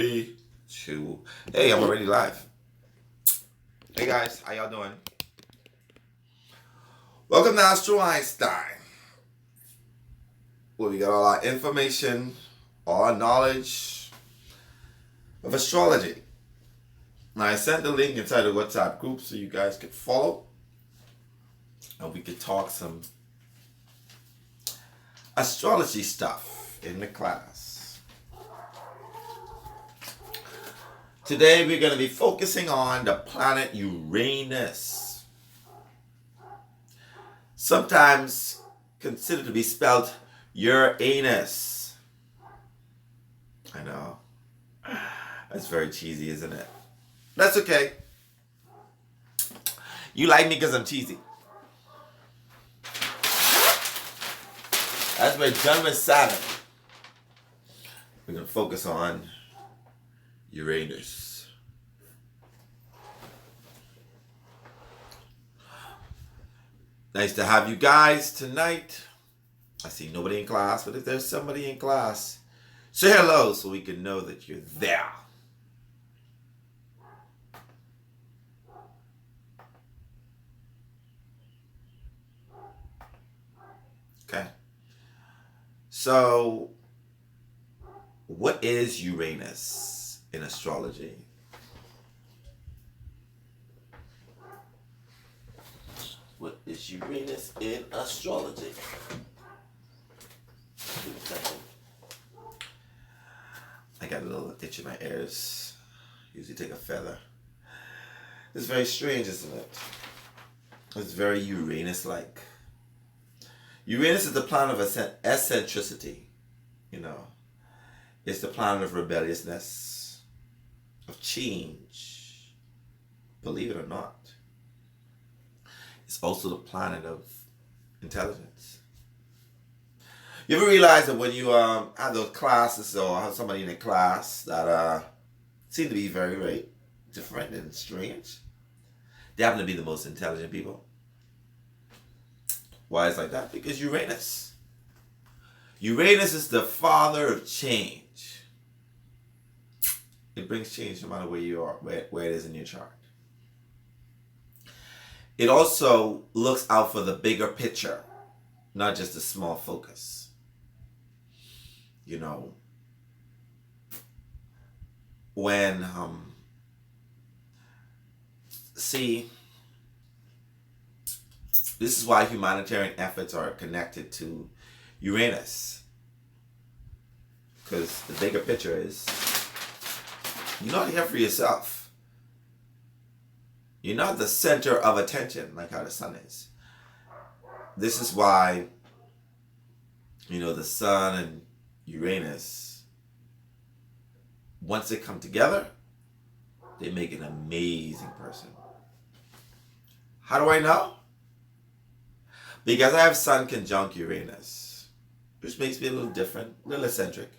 Three, two. Hey, I'm already live. Hey guys, how y'all doing? Welcome to Astro Einstein, where we got all our information, all our knowledge of astrology. Now, I sent the link inside the WhatsApp group so you guys could follow and we could talk some astrology stuff in the class. Today, we're going to be focusing on the planet Uranus, sometimes considered to be spelled Uranus. I know. That's very cheesy, isn't it? That's okay. You like me because I'm cheesy. As we're done with Saturn, we're going to focus on Uranus. Nice to have you guys tonight. I see nobody in class, but if there's somebody in class, say hello so we can know that you're there. Okay. So, what is Uranus in astrology? What is Uranus in astrology? I got a little itch in my ears. Usually take a feather. It's very strange, isn't it? It's very Uranus-like. Uranus is the planet of eccentricity. You know, it's the planet of rebelliousness, of change. Believe it or not. It's also the planet of intelligence. You ever realize that when you have those classes or have somebody in a class that seem to be very, very different and strange, they happen to be the most intelligent people? Why is it like that? Because Uranus. Uranus is the father of change. It brings change no matter where you are, where it is in your chart. It also looks out for the bigger picture, not just a small focus. You know, when, see, this is why humanitarian efforts are connected to Uranus. Because the bigger picture is, you're not here for yourself. You're not the center of attention like how the sun is. This is why, the sun and Uranus, once they come together, they make an amazing person. How do I know? Because I have Sun conjunct Uranus, which makes me a little different, a little eccentric.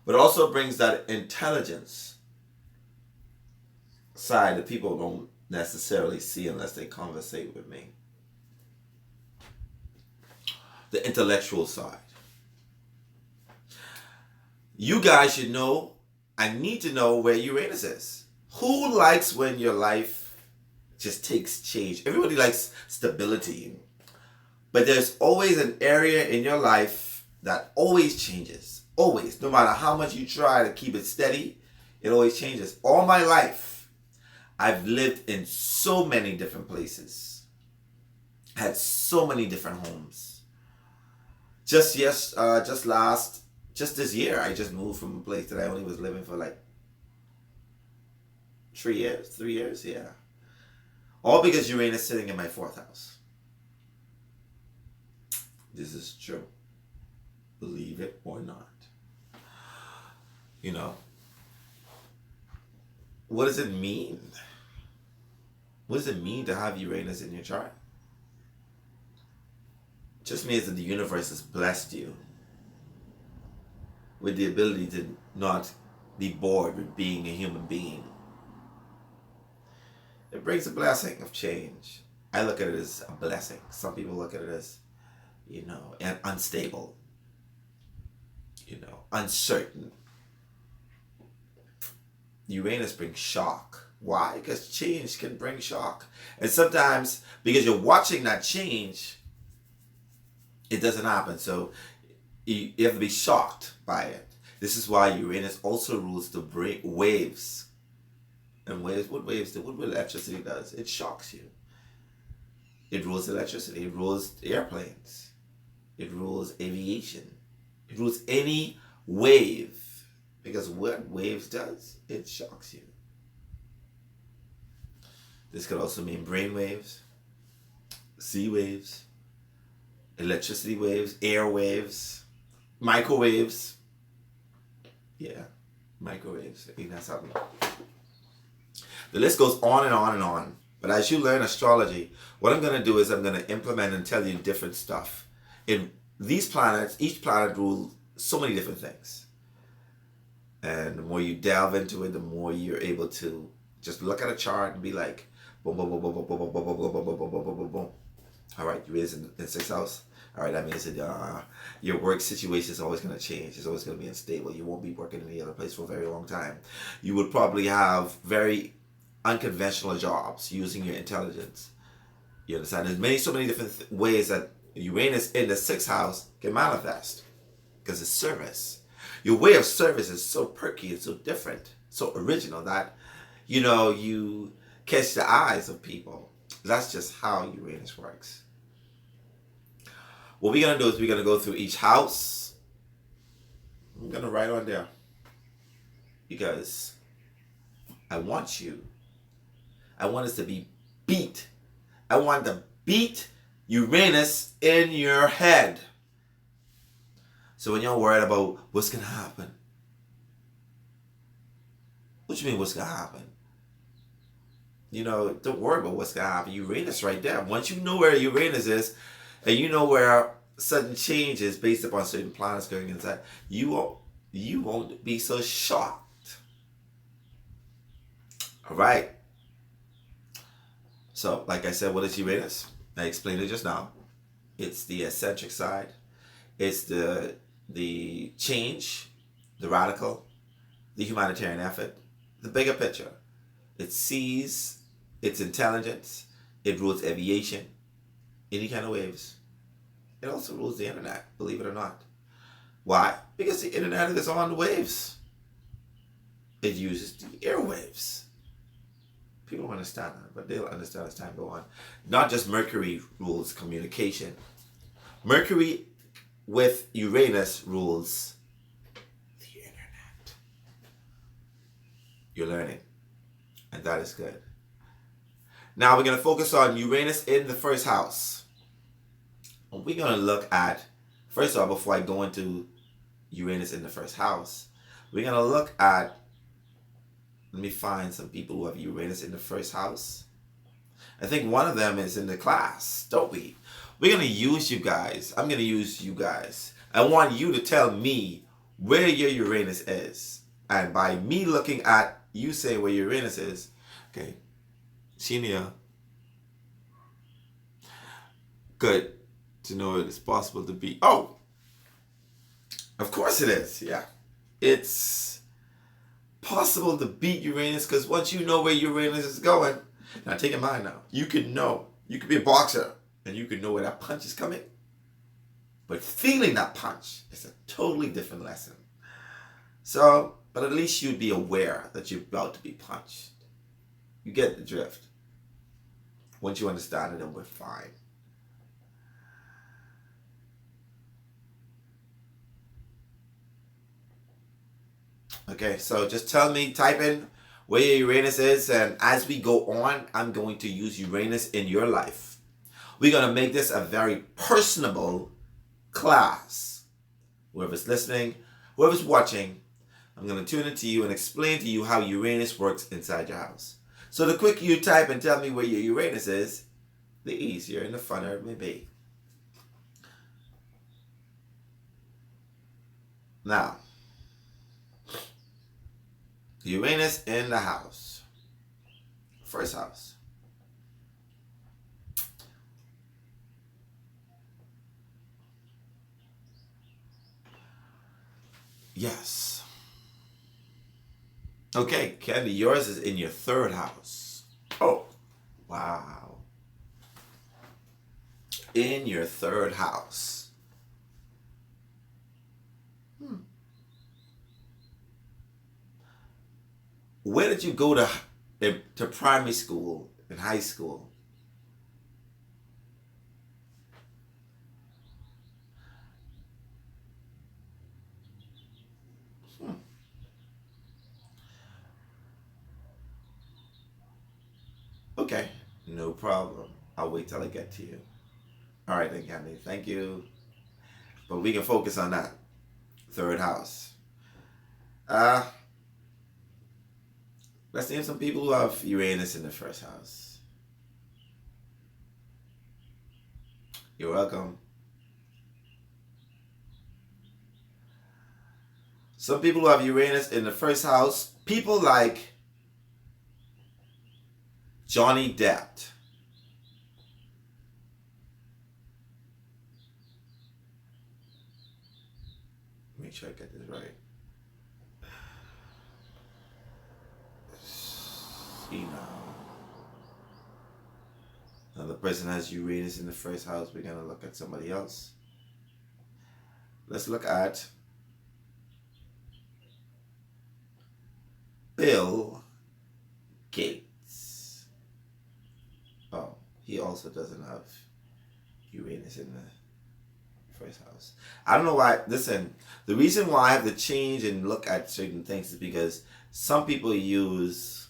But it also brings that intelligence side that people don't necessarily see unless they conversate with me. The intellectual side. You guys should know, I need to know where Uranus is. Who likes when your life just takes change? Everybody likes stability. But there's always an area in your life that always changes. Always. No matter how much you try to keep it steady, it always changes. All my life, I've lived in so many different places. Had so many different homes. Just this year, I just moved from a place that I only was living for like 3 years, yeah. All because Uranus sitting in my 4th house. This is true. Believe it or not. What does it mean? What does it mean to have Uranus in your chart? It just means that the universe has blessed you with the ability to not be bored with being a human being. It brings a blessing of change. I look at it as a blessing. Some people look at it as, and unstable. uncertain. Uranus brings shock. Why? Because change can bring shock. And sometimes, because you're watching that change, it doesn't happen. So you have to be shocked by it. This is why Uranus also rules the waves. And waves, what waves do? What electricity does? It shocks you. It rules electricity. It rules airplanes. It rules aviation. It rules any wave. Because what waves does, it shocks you. This could also mean brain waves, sea waves, electricity waves, air waves, microwaves. Yeah, microwaves. I think that's something. The list goes on and on and on. But as you learn astrology, what I'm going to do is I'm going to implement and tell you different stuff. In these planets, each planet rules so many different things. And the more you delve into it, the more you're able to just look at a chart and be like, boom, boom, boom, boom, boom, boom, boom, boom, boom, boom, boom, boom, boom, boom, boom, boom. All right, you raised in 6th house. All right, that means that your work situation is always going to change. It's always going to be unstable. You won't be working in any other place for a very long time. You would probably have very unconventional jobs using your intelligence. You understand? There's so many different ways that Uranus in the 6th house can manifest because it's service. Your way of service is so perky and so different, so original that, you catch the eyes of people. That's just how Uranus works. What we're going to do is we're going to go through each house. I'm going to write on there because I want us to be beat. I want to beat Uranus in your head. So when you're worried about what's going to happen, what do you mean what's going to happen? Don't worry about what's going to happen. Uranus right there. Once you know where Uranus is, and you know where sudden changes based upon certain planets going inside, you won't be so shocked. All right. So, like I said, what is Uranus? I explained it just now. It's the eccentric side. It's the change, the radical, the humanitarian effort, the bigger picture. It sees, it's intelligence, it rules aviation, any kind of waves. It also rules the internet, believe it or not. Why? Because the internet is on the waves. It uses the airwaves. People don't understand that, but they'll understand as time goes on. Not just Mercury rules communication. Mercury with Uranus rules the internet. You're learning. And that is good. Now we're going to focus on Uranus in the 1st house. And we're going to look at, first of all, before I go into Uranus in the 1st house, we're going to look at, let me find some people who have Uranus in the 1st house. I think one of them is in the class, don't we? We're going to use you guys. I'm going to use you guys. I want you to tell me where your Uranus is. And by me looking at you saying where Uranus is, okay, Shenia, good to know it is possible to be. Oh, of course it is. Yeah. It's possible to beat Uranus because once you know where Uranus is going, now take in mind now, you can know. You could be a boxer and you can know where that punch is coming. But feeling that punch is a totally different lesson. So, but at least you'd be aware that you're about to be punched. You get the drift. Once you understand it, then we're fine. Okay, so just tell me, type in where your Uranus is, and as we go on, I'm going to use Uranus in your life. We're going to make this a very personable class. Whoever's listening, whoever's watching, I'm going to tune into you and explain to you how Uranus works inside your house. So the quicker you type and tell me where your Uranus is, the easier and the funner it may be. Now, Uranus in the house. 1st house. Yes. Okay, Candy, yours is in your third house. Oh, wow. In your third house. Where did you go to primary school and high school? Hmm. Okay, no problem. I'll wait till I get to you. All right, then, Candy. Thank you. But we can focus on that third house. Uh, let's name some people who have Uranus in the first house. You're welcome. Some people who have Uranus in the first house, people like Johnny Depp. Make sure I get this right. See now. Another person has Uranus in the first house. We're gonna look at somebody else. Let's look at Bill Gates. Oh, he also doesn't have Uranus in the first house. I don't know why. Listen, the reason why I have to change and look at certain things is because some people use.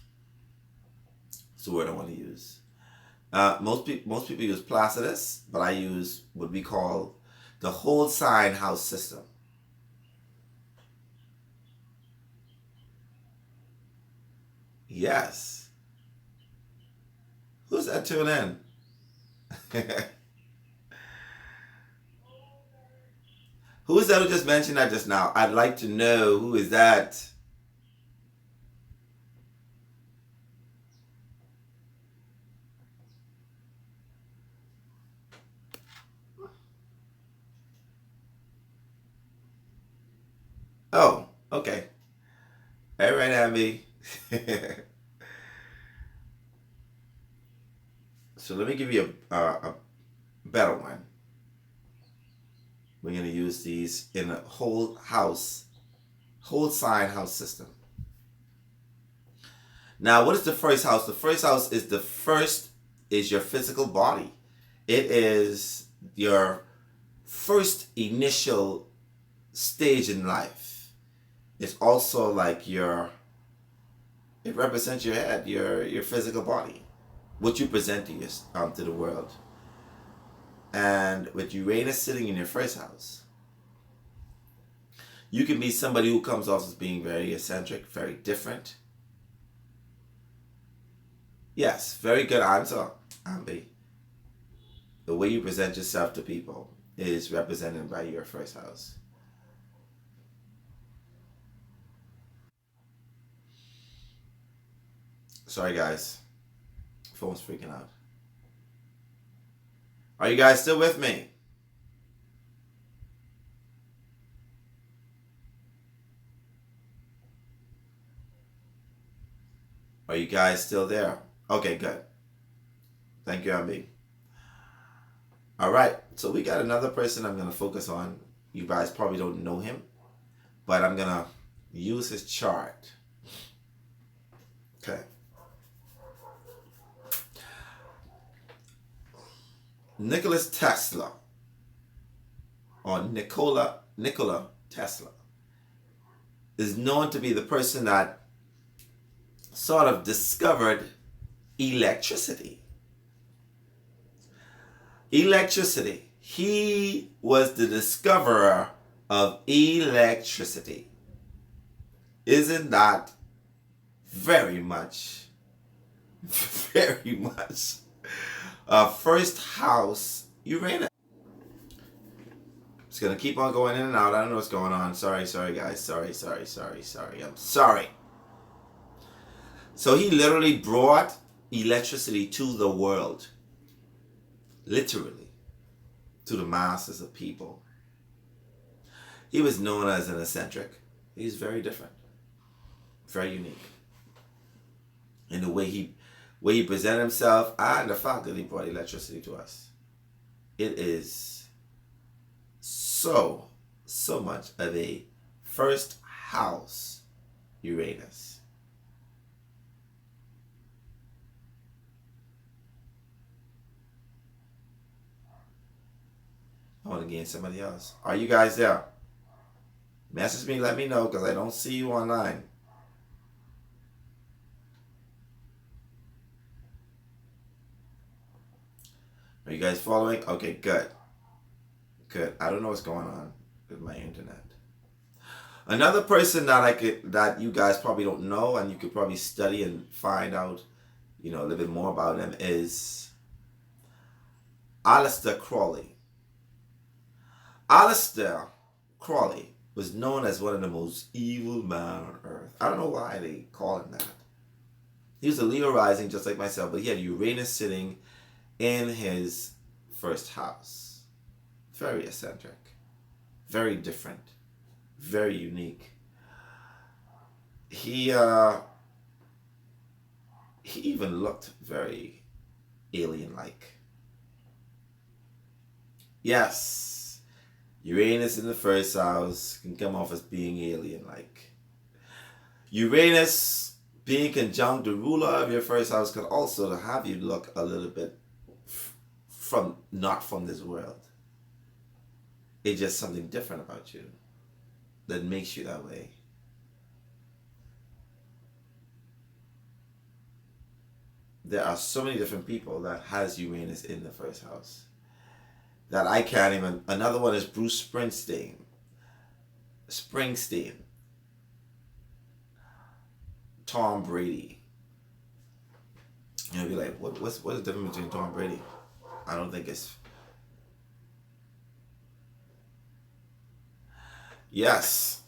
It's the word I want to use. Most people use Placidus, but I use what we call the whole sign house system. Yes. Who's that tune in? Who is that who just mentioned that just now? I'd like to know who is that. Oh, okay. All right, Abby. So let me give you a better one. We're going to use these in a whole house, whole sign house system. Now, what is the first house? The first house is your physical body. It is your first initial stage in life. It's also like it represents your head, your physical body, what you present to the world. And with Uranus sitting in your first house, you can be somebody who comes off as being very eccentric, very different. Yes, very good answer, Ambi. The way you present yourself to people is represented by your first house. Sorry, guys. Phone's freaking out. Are you guys still with me? Are you guys still there? Okay, good. Thank you, Ambi. All right, so we got another person I'm going to focus on. You guys probably don't know him, but I'm going to use his chart. Okay. Nicholas Tesla, or Nikola Tesla, is known to be the person that sort of discovered electricity. Electricity. He was the discoverer of electricity. Isn't that very much first house Uranus? It's gonna keep on going in and out. I don't know what's going on. Sorry guys. Sorry. I'm sorry. So he literally brought electricity to the world. Literally. To the masses of people. He was known as an eccentric. He's very different, very unique in the way he presented himself and the fact that he brought electricity to us. It is so much of a first house Uranus. I want to gain somebody else. Are you guys there? Message me, let me know, because I don't see you online. Are you guys following? Okay, good. Good. I don't know what's going on with my internet. Another person that you guys probably don't know, and you could probably study and find out, a little bit more about them, is Aleister Crowley. Aleister Crowley was known as one of the most evil men on earth. I don't know why they call him that. He was a Leo rising just like myself, but he had Uranus sitting in his first house. Very eccentric, very different, very unique. He even looked very alien-like. Yes, Uranus in the first house can come off as being alien-like. Uranus being conjunct the ruler of your first house could also have you look a little bit not from this world. It's just something different about you that makes you that way. There are so many different people that has Uranus in the first house that I can't even. Another one is Bruce Springsteen. Tom Brady. You'll be like, what's the difference between Tom Brady? I don't think it's. Yes.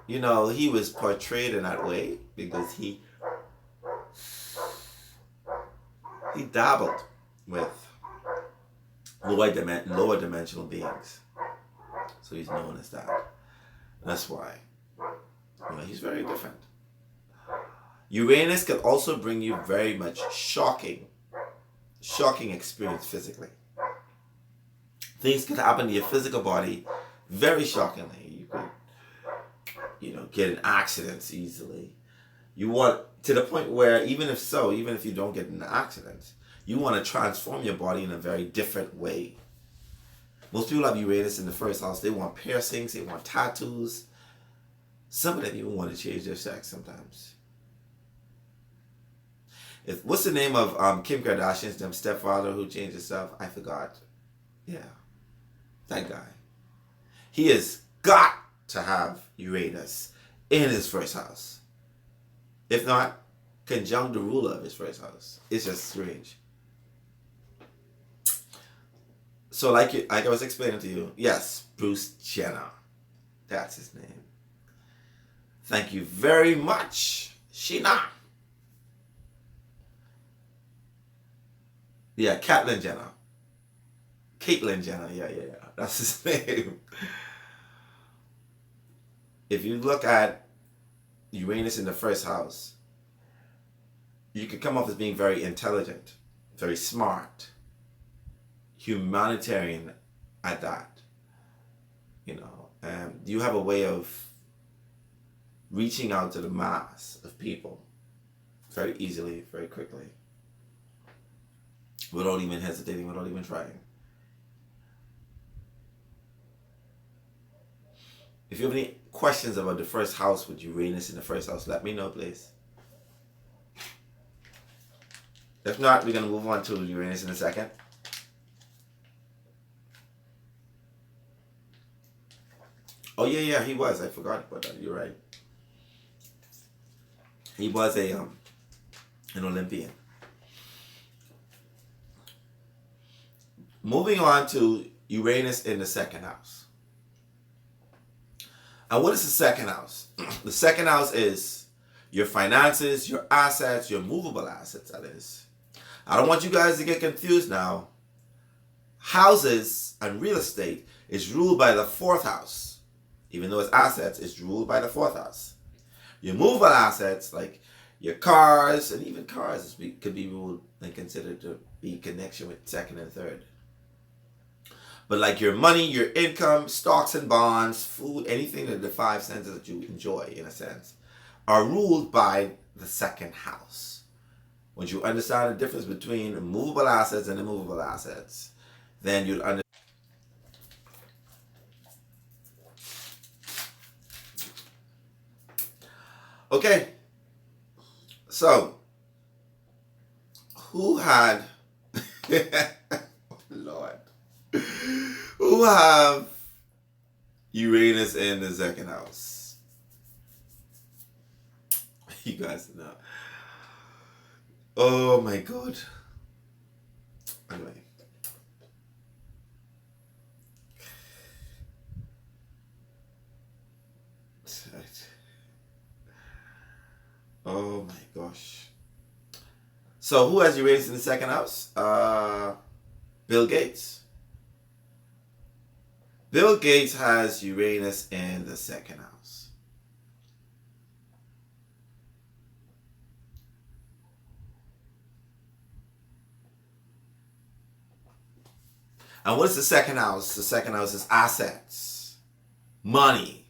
He was portrayed in that way because he dabbled with lower dimensional beings. So he's known as that. That's why. He's very different. Uranus can also bring you very much shocking experience physically. Things can happen to your physical body very shockingly. You could, get in accidents easily. You want, to the point where even if you don't get in an accident, you want to transform your body in a very different way. Most people have Uranus in the first house. They want piercings, they want tattoos. Some of them even want to change their sex sometimes. What's the name of Kim Kardashian's stepfather who changed himself? I forgot. Yeah, that guy. He has got to have Uranus in his first house. If not, conjunct the ruler of his first house. It's just strange. So like I was explaining to you, yes, Bruce Jenner. That's his name. Thank you very much, Sheena. Yeah, Caitlyn Jenner. Yeah. That's his name. If you look at Uranus in the first house, you could come off as being very intelligent, very smart, humanitarian at that. You have a way of reaching out to the mass of people very easily, very quickly, without even hesitating, without even trying. If you have any questions about the first house with Uranus in the first house, let me know, please. If not, we're going to move on to Uranus in a second. Oh, yeah, he was. I forgot about that. You're right. He was an Olympian. Moving on to Uranus in the second house. And what is the second house? The second house is your finances, your assets, your movable assets, that is. I don't want you guys to get confused now. houses and real estate is ruled by the fourth house. Even though it's assets, it's ruled by the fourth house. Your movable assets, like your cars, and even cars could be ruled and considered to be connection with second and third. But like your money, your income, stocks and bonds, food, anything that the five senses that you enjoy, in a sense, are ruled by the second house. Once you understand the difference between movable assets and immovable assets, then you'll understand. Okay, so who had, Lord, who have Uranus in the second house? You guys know. Oh my God. Anyway. Oh my gosh. So who has Uranus in the second house? Bill Gates. Bill Gates has Uranus in the second house. And what is the second house? The second house is assets, money,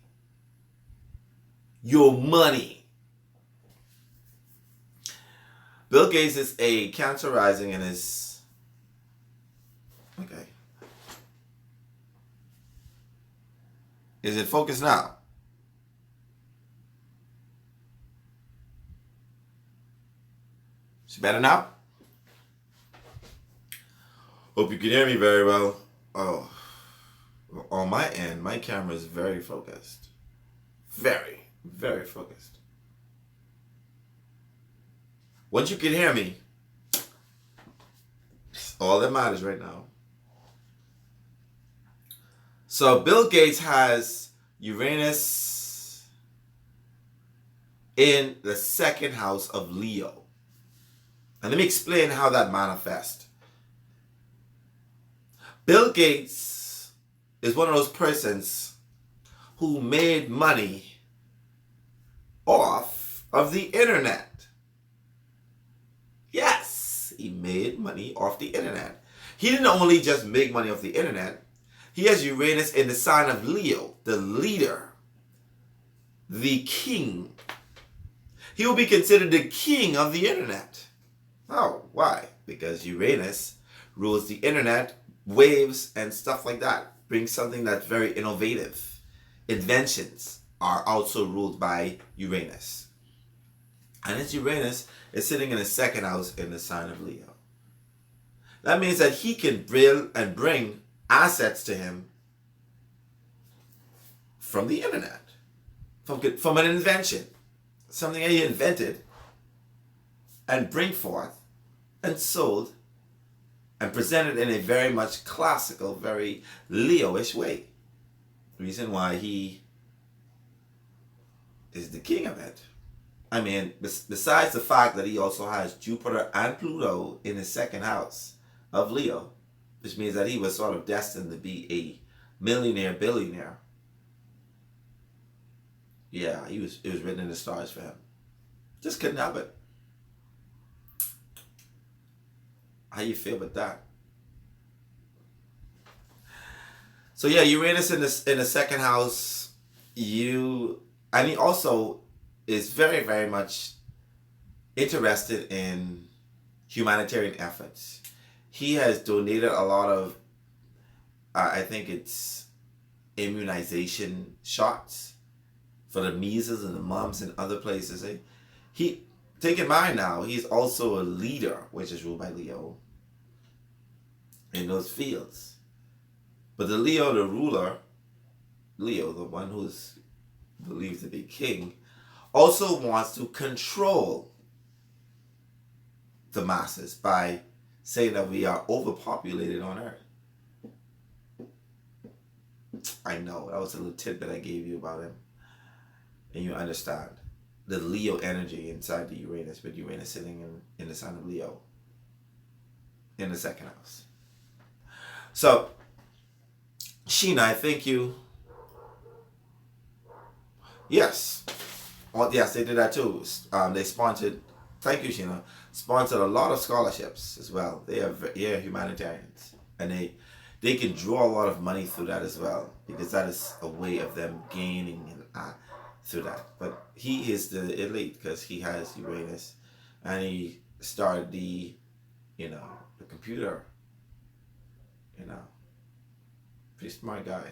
your money. Bill Gates is a Cancer rising and is, okay. Is it focused now? Is it better now? Hope you can hear me very well. Oh, on my end, my camera is very focused. Very, very focused. Once you can hear me, it's all that matters right now. So Bill Gates has Uranus in the second house of Leo. And let me explain how that manifests. Bill Gates is one of those persons who made money off of the internet. Yes, he made money off the internet. He didn't only just make money off the internet. He has Uranus in the sign of Leo, the leader, the king. He will be considered the king of the internet. Oh, why? Because Uranus rules the internet, waves, and stuff like that. Brings something that's very innovative. Inventions are also ruled by Uranus. And his Uranus is sitting in the second house in the sign of Leo. That means that he can bring assets to him from the internet, from an invention, something that he invented and bring forth and sold and presented in a very much classical, very Leo-ish way. Reason why he is the king of it. I mean, besides the fact that he also has Jupiter and Pluto in his second house of Leo, which means that he was sort of destined to be a millionaire, billionaire. Yeah, it was written in the stars for him. Just couldn't help it. How you feel about that? So yeah, Uranus in the second house, and he also is very, very much interested in humanitarian efforts. He has donated a lot of, I think it's immunization shots for the measles and the mumps and other places. Take in mind now, he's also a leader, which is ruled by Leo, in those fields. But the Leo, the ruler, Leo, the one who's believed to be king, also wants to control the masses by saying that we are overpopulated on Earth. I know, that was a little tidbit I gave you about him. And you understand the Leo energy inside the Uranus, with Uranus sitting in the sign of Leo in the second house. So, Sheena, I think you. Yes. Oh, yes, they did that too. They sponsored. Thank you, Sheena. Sponsored a lot of scholarships as well. They are humanitarians, and they can draw a lot of money through that as well, because that is a way of them gaining through that. But he is the elite because he has Uranus, and he started the computer. You know, pretty smart guy.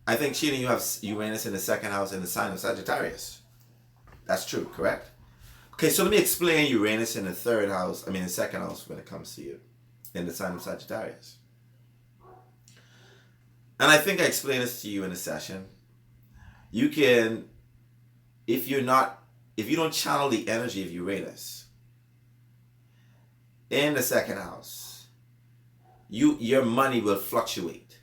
I think, Sheena, you have Uranus in the second house in the sign of Sagittarius. That's true, correct? Okay, so let me explain Uranus in the third house, the second house when it comes to you, in the sign of Sagittarius. And I think I explained this to you in a session. You can, if you don't channel the energy of Uranus in the second house, your money will fluctuate.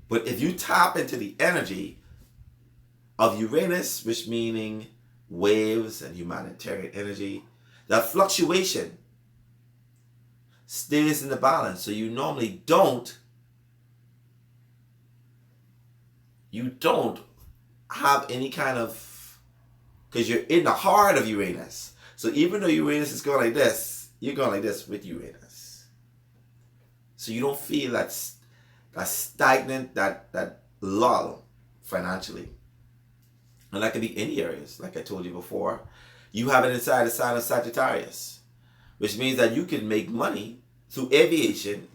But if you tap into the energy of Uranus, which meaning waves and humanitarian energy, that fluctuation stays in the balance. So you normally don't have any kind of, because you're in the heart of Uranus. So even though Uranus is going like this, you're going like this with Uranus. So you don't feel that stagnant, that lull financially. And that can be any areas, like I told you before. You have it inside the sign of Sagittarius, which means that you can make money through aviation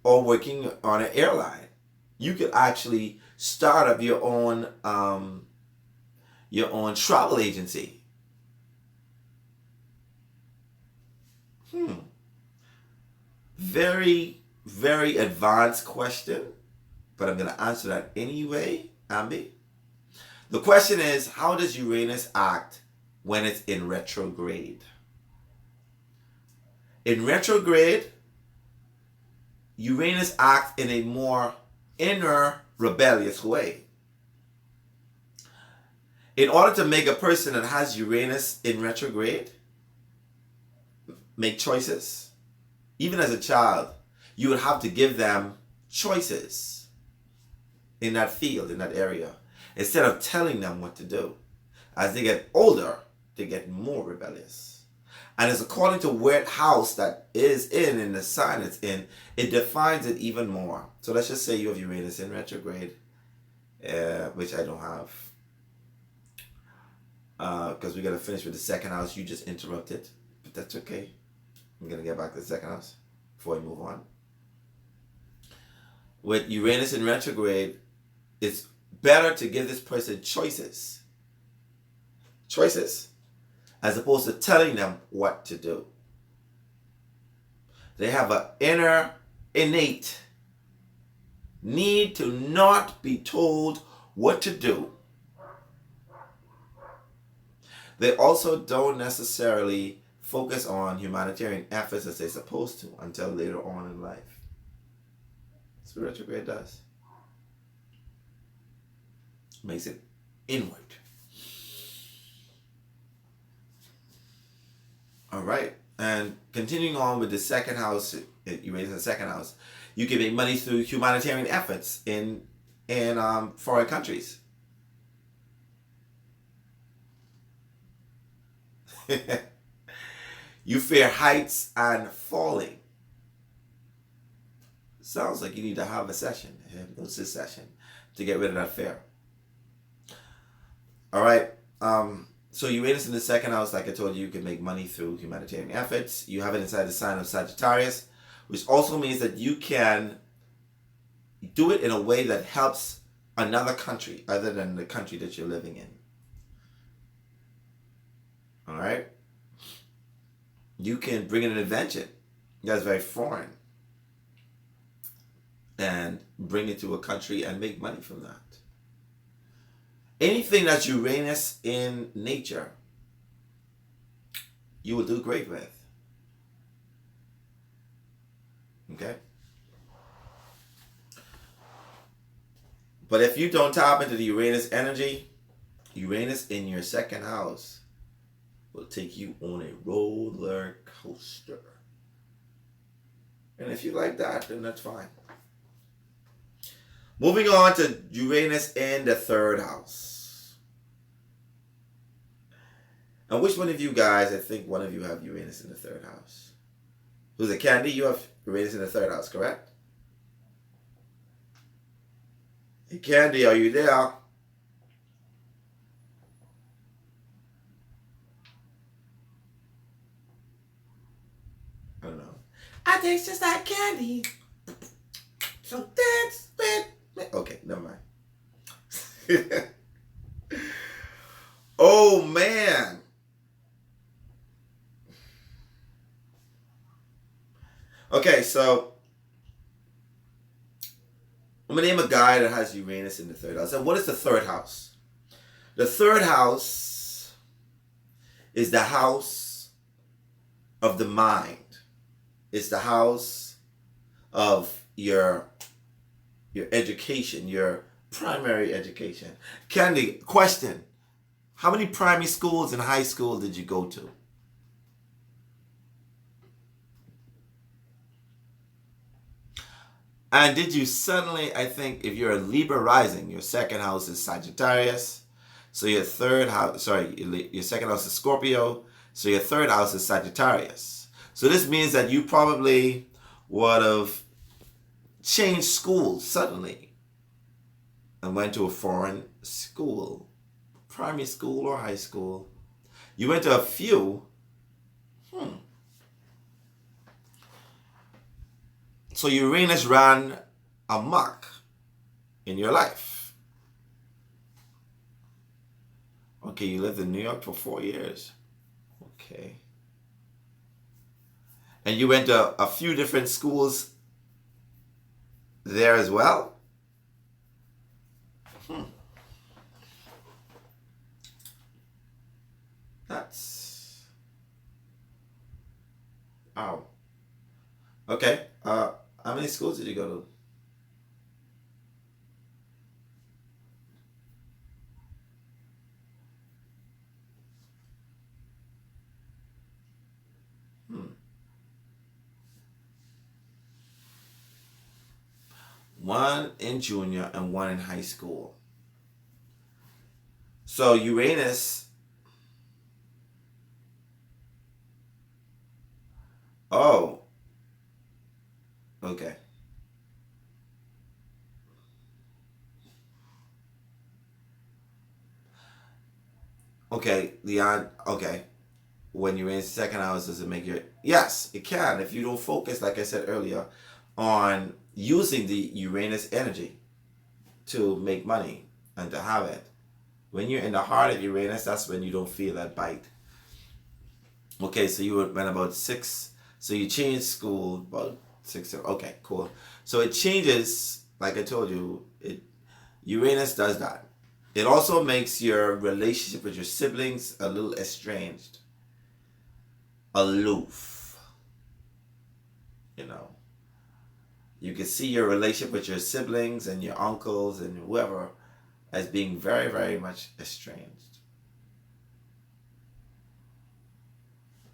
or working on an airline. You could actually start up your own travel agency. Very, very advanced question, but I'm going to answer that anyway, Ambi. The question is, how does Uranus act when it's in retrograde? In retrograde, Uranus acts in a more inner rebellious way. In order to make a person that has Uranus in retrograde make choices, even as a child, you would have to give them choices in that field, in that area, instead of telling them what to do. As they get older, they get more rebellious. And it's according to what house that is in the sign it's in, it defines it even more. So let's just say you have Uranus in retrograde, which I don't have. Because we're going to finish with the second house. You just interrupted, but that's okay. I'm going to get back to the second house before we move on. With Uranus in retrograde, it's better to give this person choices, as opposed to telling them what to do. They have an inner, innate need to not be told what to do. They also don't necessarily focus on humanitarian efforts as they're supposed to until later on in life. That's what retrograde does. Makes it inward. All right. And continuing on with the second house, Uranus in the second house, you can make money through humanitarian efforts in foreign countries. You fear heights and falling. Sounds like you need to have a session, a hypnosis session, to get rid of that fear. All right. So Uranus in the second house, like I told you, you can make money through humanitarian efforts. You have it inside the sign of Sagittarius, which also means that you can do it in a way that helps another country other than the country that you're living in. All right? You can bring in an invention that's very foreign and bring it to a country and make money from that. Anything that's Uranus in nature, you will do great with. Okay? But if you don't tap into the Uranus energy, Uranus in your second house will take you on a roller coaster. And if you like that, then that's fine. Moving on to Uranus in the third house. And which one of you guys, I think one of you have Uranus in the third house. Who's it, Candy? You have Uranus in the third house, correct? Hey, Candy, are you there? I don't know. I taste just like candy. So dance with me. Okay, never mind. Oh, man. Okay, so I'm going to name a guy that has Uranus in the third house. And what is the third house? The third house is the house of the mind. It's the house of your education, your primary education. Candy, question. How many primary schools and high school did you go to? And did you suddenly, I think, if you're a Libra rising, your second house is Sagittarius. So your third house, your second house is Scorpio. So your third house is Sagittarius. So this means that you probably would have changed schools suddenly and went to a foreign school, primary school or high school. You went to a few. So Uranus ran amok in your life. Okay, you lived in New York for 4 years. Okay. And you went to a few different schools there as well? That's... Oh. Okay. How many schools did you go to? One in junior and one in high school. So Uranus. Oh. Okay. Okay, Leon. Okay. When you're in second house, does it make your... Yes, it can. If you don't focus, like I said earlier, on using the Uranus energy to make money and to have it. When you're in the heart of Uranus, that's when you don't feel that bite. Okay, so you went about 6. So you changed school about 6. Okay, cool. So it changes, like I told you, Uranus does that. It also makes your relationship with your siblings a little estranged, aloof. You know, you can see your relationship with your siblings and your uncles and whoever as being very, very much estranged.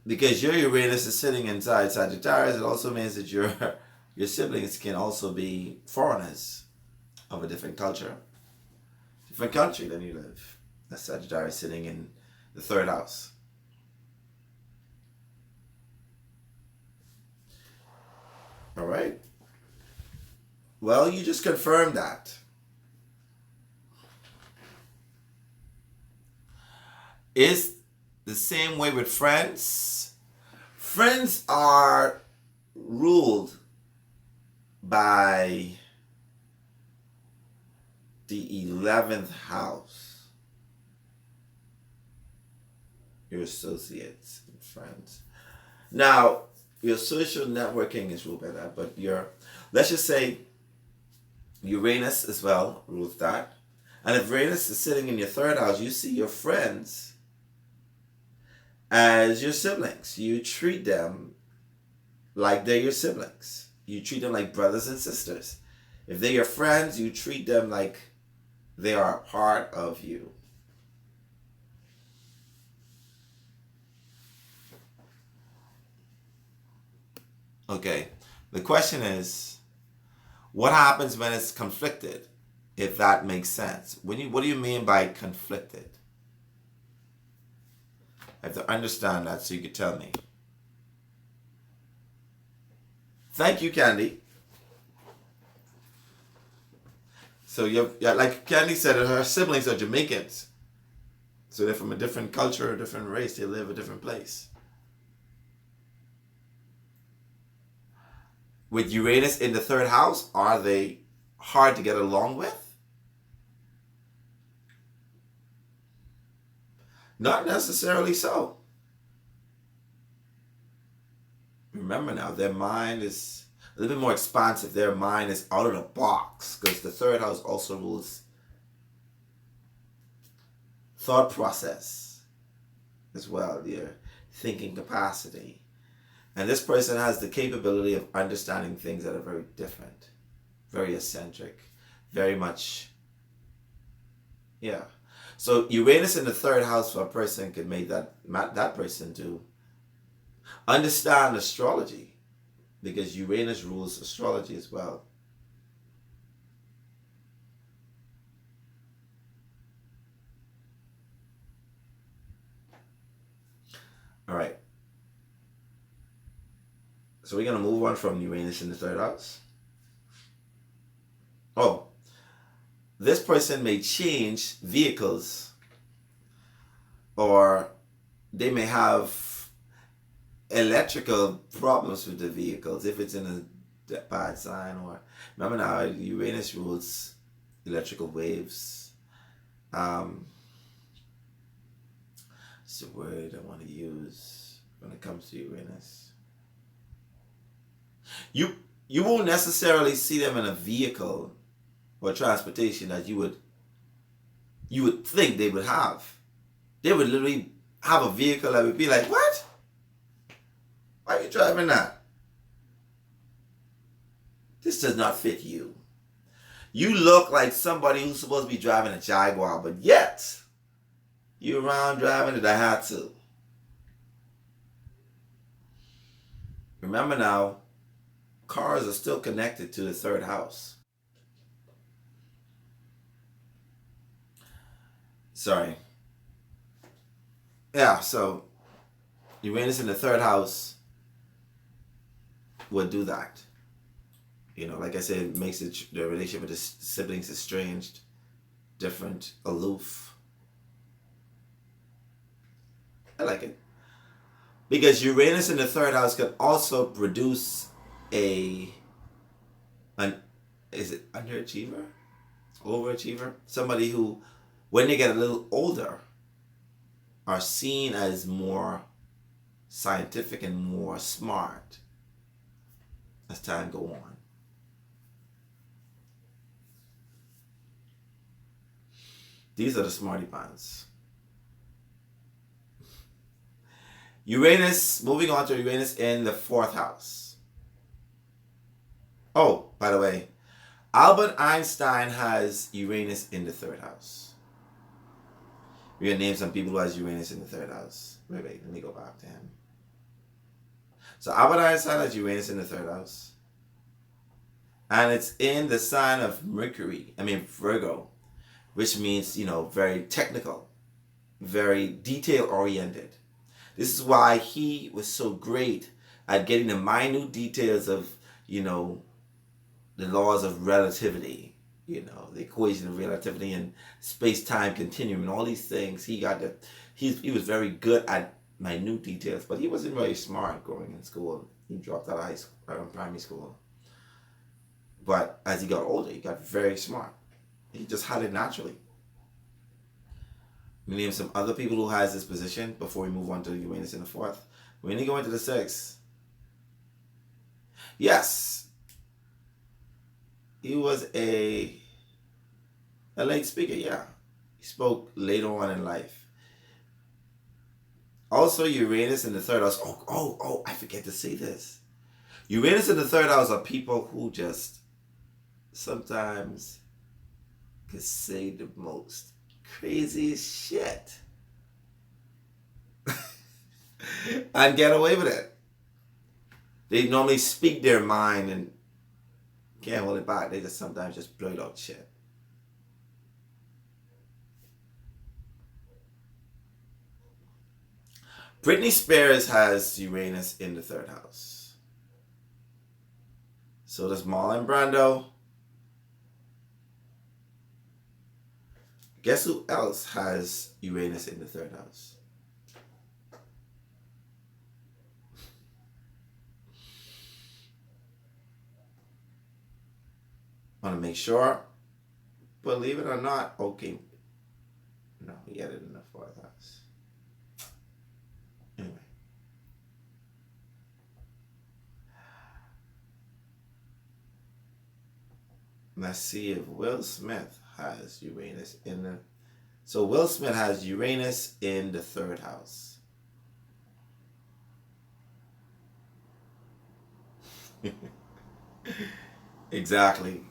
Because your Uranus is sitting inside Sagittarius, it also means that your siblings can also be foreigners of a different culture, different country than you live. That's Sagittarius sitting in the third house. All right. Well, you just confirmed that. Is the same way with friends. Friends are ruled by the 11th house. Your associates and friends. Now, your social networking is ruled by that, but let's just say Uranus as well rules that. And if Uranus is sitting in your third house, you see your friends as your siblings. You treat them like they're your siblings. You treat them like brothers and sisters. If they're your friends, you treat them like they are a part of you. Okay. The question is, what happens when it's conflicted? If that makes sense. What do you mean by conflicted? I have to understand that so you could tell me. Thank you, Candy. So yeah, like Candy said, her siblings are Jamaicans. So they're from a different culture, a different race. They live a different place. With Uranus in the third house, are they hard to get along with? Not necessarily so. Remember now, their mind is a little bit more expansive. Their mind is out of the box because the third house also rules thought process as well, their thinking capacity. And this person has the capability of understanding things that are very different, very eccentric, very much, yeah. So Uranus in the third house for a person could make that person to understand astrology because Uranus rules astrology as well. All right. So we're going to move on from Uranus in the third house. Oh, this person may change vehicles or they may have electrical problems with the vehicles if it's in a bad sign. Or remember now, Uranus rules electrical waves. It's the word I want to use when it comes to Uranus. You won't necessarily see them in a vehicle or transportation that you would think they would have. They would literally have a vehicle that would be like, what? Why are you driving that? This does not fit you. You look like somebody who's supposed to be driving a Jaguar, but yet you're around driving a Daihatsu. Remember now, cars are still connected to the third house. Sorry. Yeah, so Uranus in the third house would do that. You know, like I said, it makes the relationship with the siblings estranged, different, aloof. I like it. Because Uranus in the third house can also produce is it underachiever? Overachiever? Somebody who, when they get a little older, are seen as more scientific and more smart as time go on. These are the smarty pants. Uranus, moving on to Uranus in the fourth house. Oh, by the way, Albert Einstein has Uranus in the third house. We're going to name some people who has Uranus in the third house. Wait, let me go back to him. So Albert Einstein has Uranus in the third house. And it's in the sign of Virgo, which means, very technical, very detail oriented. This is why he was so great at getting the minute details of, the laws of relativity, the equation of relativity and space-time continuum and all these things. He was very good at minute details, but he wasn't very smart growing in school. He dropped out of high school, primary school. But as he got older, he got very smart. He just had it naturally. We name some other people who has this position before we move on to Uranus in the fourth. We need to go into the sixth. Yes. He was a late speaker, yeah. He spoke later on in life. Also, Uranus in the third house. Oh, I forget to say this. Uranus in the third house are people who just sometimes can say the most craziest shit and get away with it. They normally speak their mind and can't hold it back. They just sometimes just blurt out shit. Britney Spears has Uranus in the third house. So does Marlon Brando. Guess who else has Uranus in the third house? Want to make sure? Believe it or not, okay. No, he had it in the fourth house. Anyway. Let's see if Will Smith has Uranus in the... So Will Smith has Uranus in the third house. Exactly.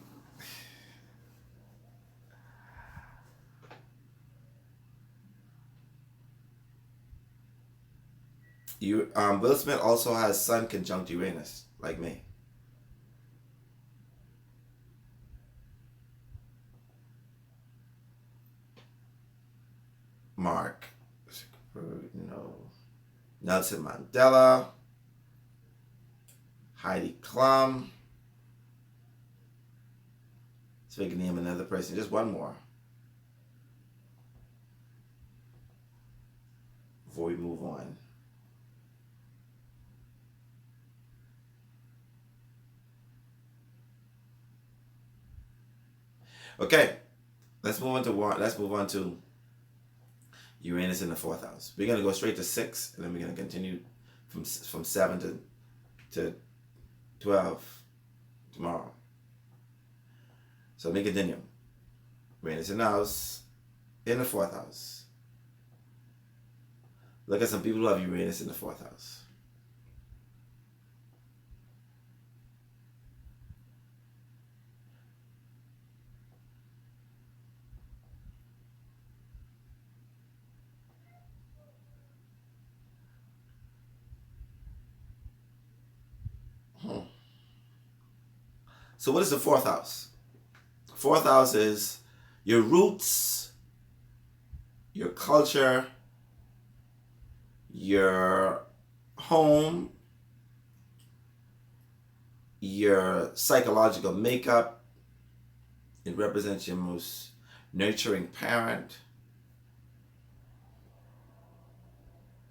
Will Smith also has Sun conjunct Uranus, like me. Mark. No. Nelson Mandela. Heidi Klum. So we can name another person. Just one more. Before we move on. Okay. Let's move on to Uranus in the fourth house. We're gonna go straight to 6, and then we're gonna continue from 7 to 12 tomorrow. So let me continue. Uranus in the house, in the fourth house. Look at some people who have Uranus in the fourth house. So what is the fourth house? Fourth house is your roots, your culture, your home, your psychological makeup. It represents your most nurturing parent.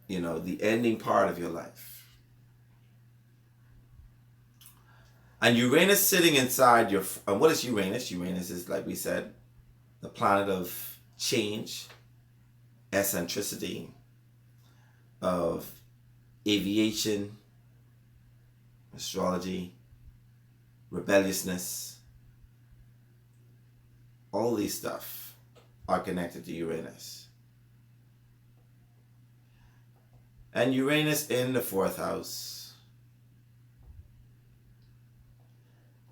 You know, the ending part of your life. And Uranus sitting inside your... And what is Uranus? Uranus is, like we said, the planet of change, eccentricity, of aviation, astrology, rebelliousness. All these stuff are connected to Uranus. And Uranus in the fourth house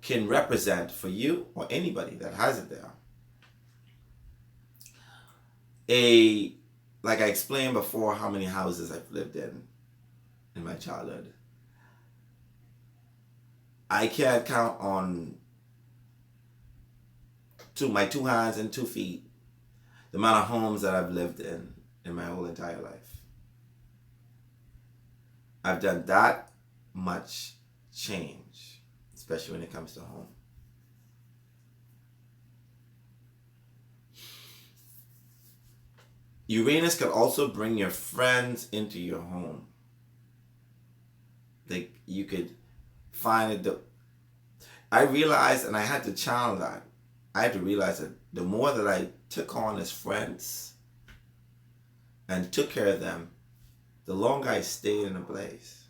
can represent for you or anybody that has it there like I explained before, how many houses I've lived in my childhood. I can't count on my 2 hands and 2 feet the amount of homes that I've lived in my whole entire life. I've done that much change, especially when it comes to home. Uranus could also bring your friends into your home. Like, you could find it. I realized, and I had to channel that, I had to realize that the more that I took on as friends and took care of them, the longer I stayed in a place.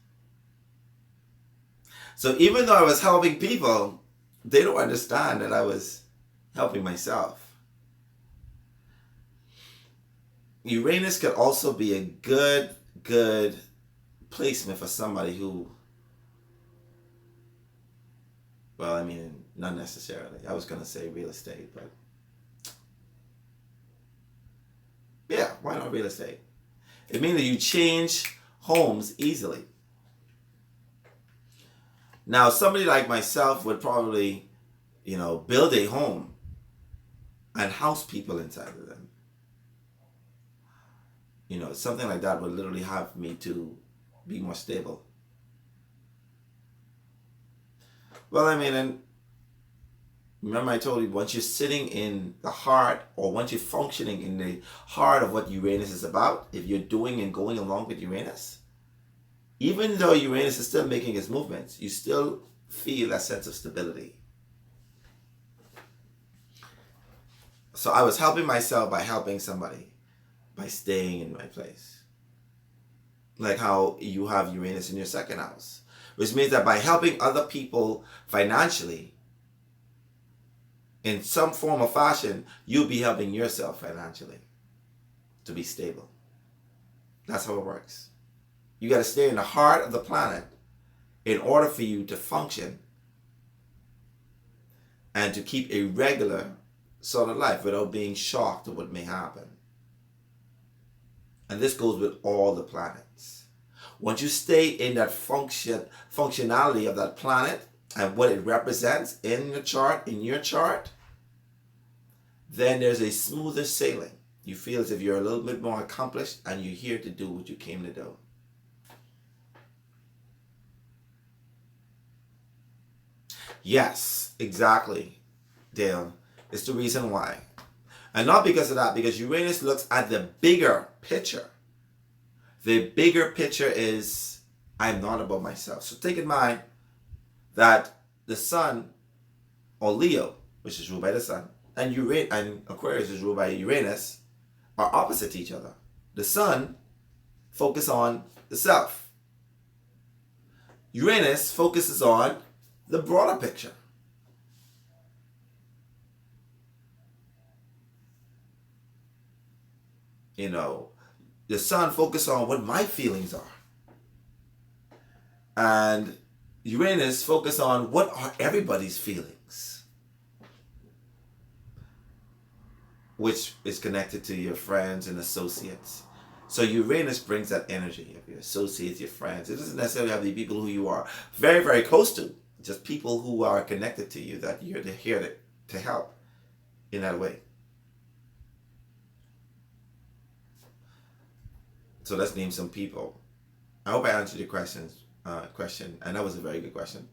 So even though I was helping people, they don't understand that I was helping myself. Uranus could also be a good placement for somebody who, well, I mean, not necessarily. I was going to say real estate, but yeah, why not real estate? It means that you change homes easily. Now, somebody like myself would probably, build a home and house people inside of them. Something like that would literally have me to be more stable. Well, I mean, and remember I told you, once you're sitting in the heart, or once you're functioning in the heart of what Uranus is about, if you're doing and going along with Uranus, even though Uranus is still making its movements, you still feel a sense of stability. So I was helping myself by helping somebody, by staying in my place. Like how you have Uranus in your second house, which means that by helping other people financially, in some form or fashion, you'll be helping yourself financially to be stable. That's how it works. You got to stay in the heart of the planet in order for you to function and to keep a regular sort of life without being shocked at what may happen. And this goes with all the planets. Once you stay in that functionality of that planet and what it represents in your chart, then there's a smoother sailing. You feel as if you're a little bit more accomplished and you're here to do what you came to do. Yes, exactly, Dale. It's the reason why. And not because of that, because Uranus looks at the bigger picture. The bigger picture is, I'm not about myself. So take in mind that the Sun, or Leo, which is ruled by the Sun, and Aquarius is ruled by Uranus, are opposite to each other. The Sun focuses on the self. Uranus focuses on the broader picture. The Sun focuses on what my feelings are. And Uranus focuses on what are everybody's feelings, which is connected to your friends and associates. So Uranus brings that energy of your associates, your friends. It doesn't necessarily have to be people who you are very, very close to. Just people who are connected to you that you're here to help in that way. So let's name some people. I hope I answered your question, and that was a very good question.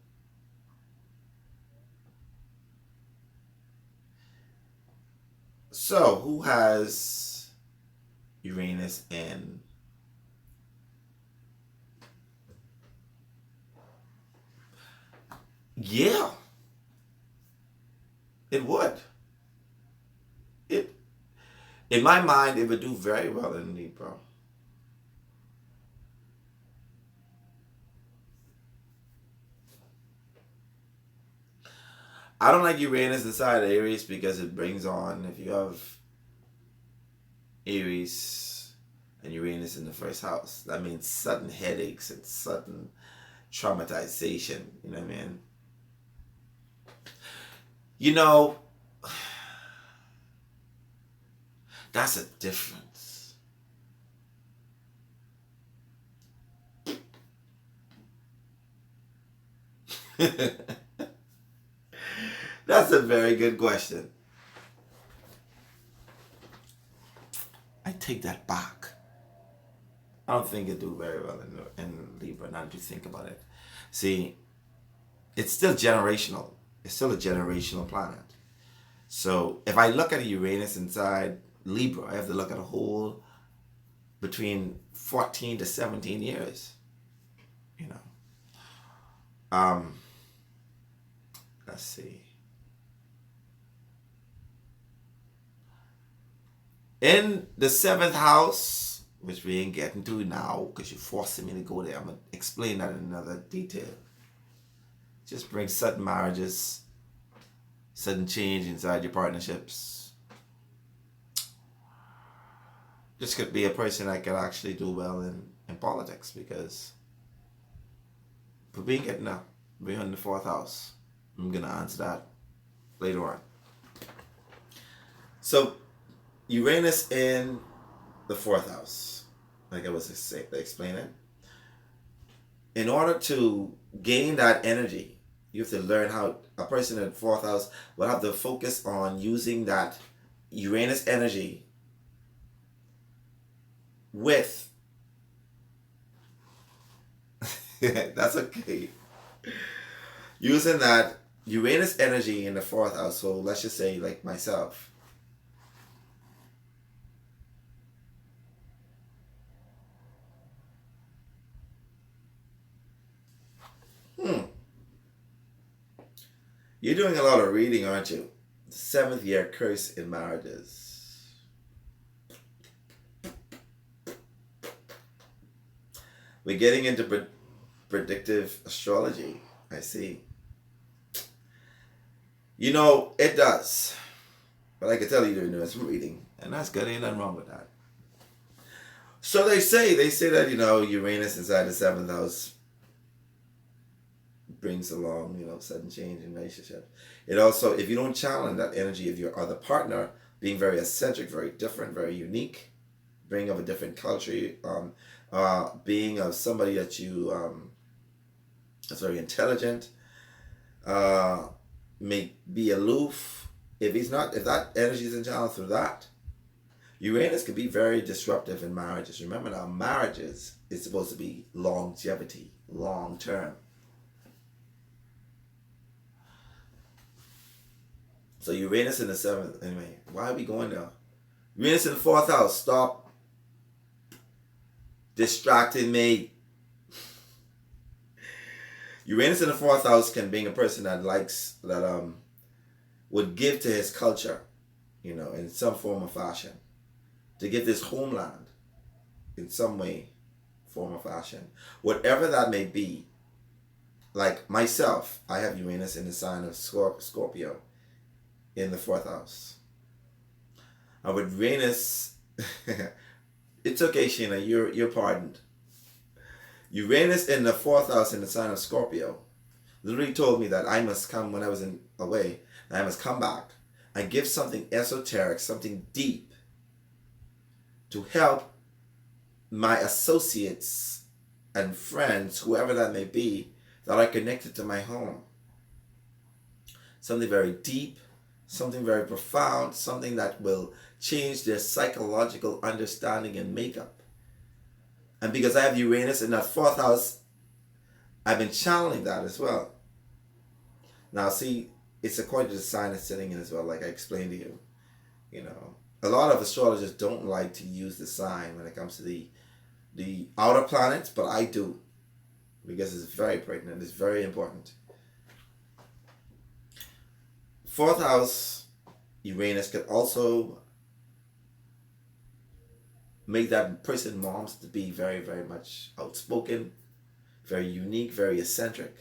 So, who has Uranus in? Yeah, it would. In my mind, it would do very well in Libra. I don't like Uranus inside Aries because it brings on, if you have Aries and Uranus in the first house, that means sudden headaches and sudden traumatization. You know what I mean? That's a difference. That's a very good question. I take that back. I don't think it do very well in Libra, now that you think about it. See, it's still generational. It's still a generational planet. So if I look at a Uranus inside Libra, I have to look at a whole between 14 to 17 years. Let's see. In the seventh house, which we ain't getting to now because you're forcing me to go there. I'm going to explain that in another detail. Just bring sudden marriages, sudden change inside your partnerships. This could be a person that could actually do well in politics, because for being getting up, being in the fourth house. I'm going to answer that later on. So, Uranus in the fourth house, like I was explaining. in order to gain that energy, you have to learn how a person in fourth house will have to focus on using that Uranus energy with that's okay. Using that Uranus energy in the fourth house. So let's just say like myself. Hmm. You're doing a lot of reading, aren't you? Seventh year curse in marriages. We're getting into predictive astrology. I see. You know, it does. But I can tell you you're doing some reading. And that's good. Ain't nothing wrong with that. So they say that, Uranus inside the seventh house brings along, sudden change in relationships. It also, if you don't challenge that energy of your other partner being very eccentric, very different, very unique, being of a different culture, being of somebody that you that's very intelligent, may be aloof. If that energy isn't challenged through that, Uranus can be very disruptive in marriages. Remember now, marriages is supposed to be longevity, long term. So Uranus in the seventh. Anyway, why are we going there? Uranus in the fourth house. Stop distracting me. Uranus in the fourth house can bring a person that would give to his culture, in some form or fashion, to give this homeland in some way, form or fashion, whatever that may be. Like myself, I have Uranus in the sign of Scorpio in the fourth house. And with Uranus, it's okay, Sheena, you're pardoned. Uranus in the fourth house in the sign of Scorpio literally told me that I must come when I was away. I must come back and give something esoteric, something deep to help my associates and friends, whoever that may be, that are connected to my home. Something very deep, something very profound, something that will change their psychological understanding and makeup. And because I have Uranus in that fourth house, I've been channeling that as well. Now, see, it's according to the sign it's sitting in as well, like I explained to you. A lot of astrologers don't like to use the sign when it comes to the outer planets, but I do, because it's very pertinent, it's very important. Fourth house, Uranus could also make that person moms to be very, very much outspoken, very unique, very eccentric.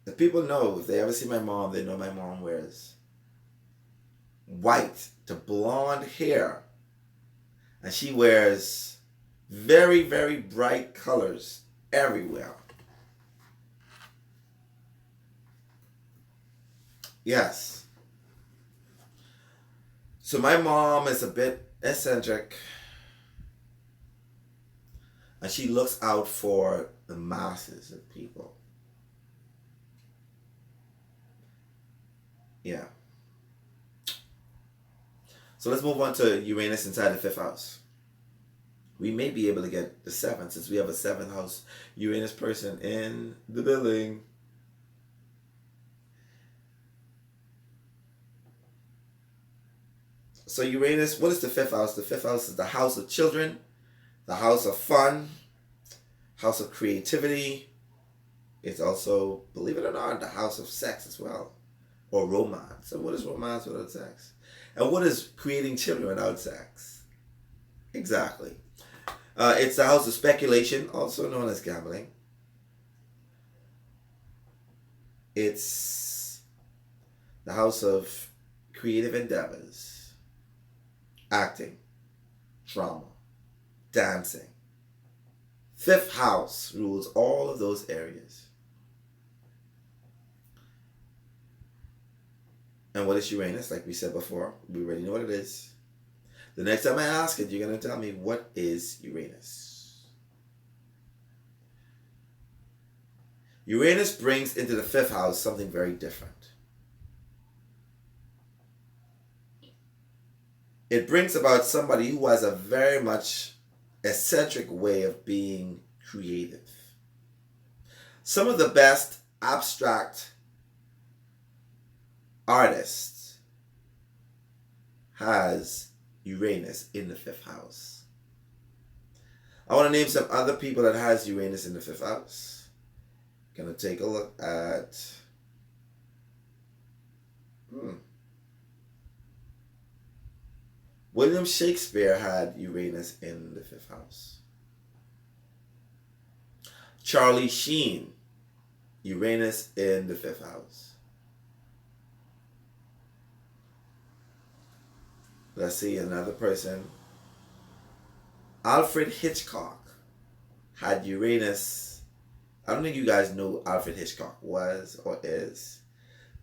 The people know, if they ever see my mom, they know my mom wears white to blonde hair. And she wears very, very bright colors everywhere. Yes. So my mom is a bit eccentric. And she looks out for the masses of people. Yeah. So let's move on to Uranus inside the fifth house. We may be able to get the seventh, since we have a seventh house Uranus person in the building. So Uranus, what is the fifth house? The fifth house is the house of children, the house of fun, house of creativity. It's also, believe it or not, the house of sex as well, or romance. So what is romance without sex? And what is creating children without sex? Exactly. It's the house of speculation, also known as gambling. It's the house of creative endeavors, acting, drama, dancing. Fifth house rules all of those areas. And what is Uranus? Like we said before, we already know what it is. The next time I ask it, you're going to tell me, what is Uranus? Uranus brings into the fifth house something very different. It brings about somebody who has a very much eccentric way of being creative. Some of the best abstract artists has Uranus in the fifth house. I want to name some other people that has Uranus in the fifth house. Gonna take a look at William Shakespeare had Uranus in the fifth house. Charlie Sheen, Uranus in the fifth house. Let's see another person. Alfred Hitchcock had Uranus. I don't think you guys know who Alfred Hitchcock was or is,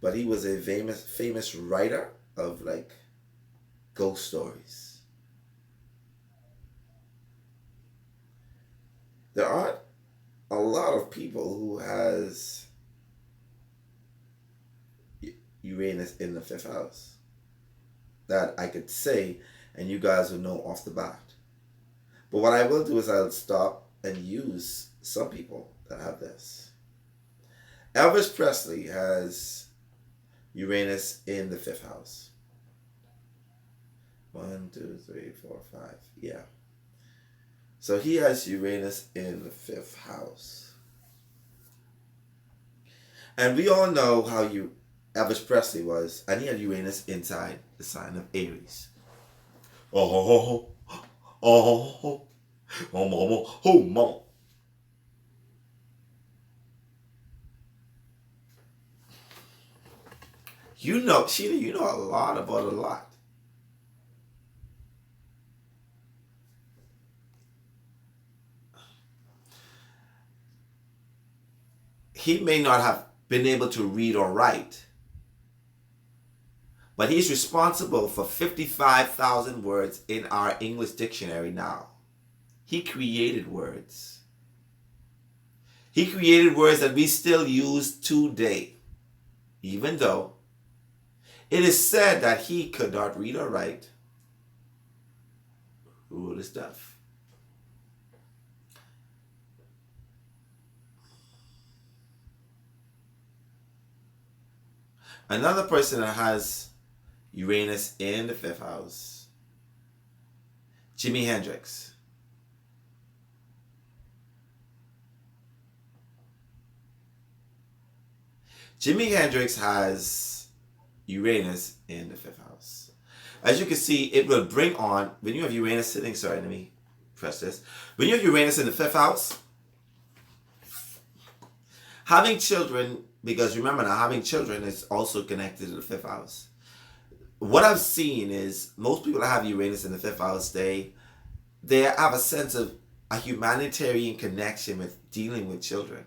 but he was a famous writer of like ghost stories. There aren't a lot of people who has Uranus in the fifth house that I could say and you guys will know off the bat. But what I will do is I'll stop and use some people that have this. Elvis Presley has Uranus in the fifth house. 1, 2, 3, 4, 5. Yeah. So he has Uranus in the fifth house. And we all know how Elvis Presley was, and he had Uranus inside the sign of Aries. Oh, mama. You know, Sheila, you know a lot about a lot. He may not have been able to read or write, but he's responsible for 55,000 words in our English dictionary now. He created words. He created words that we still use today, even though it is said that he could not read or write. Who wrote his stuff? Another person that has Uranus in the fifth house, Jimi Hendrix. Jimi Hendrix has Uranus in the fifth house. As you can see, it will bring on, when you have Uranus sitting, sorry, let me press this. When you have Uranus in the fifth house, having children, because remember now, having children is also connected to the fifth house. What I've seen is most people that have Uranus in the fifth house, they have a sense of a humanitarian connection with dealing with children.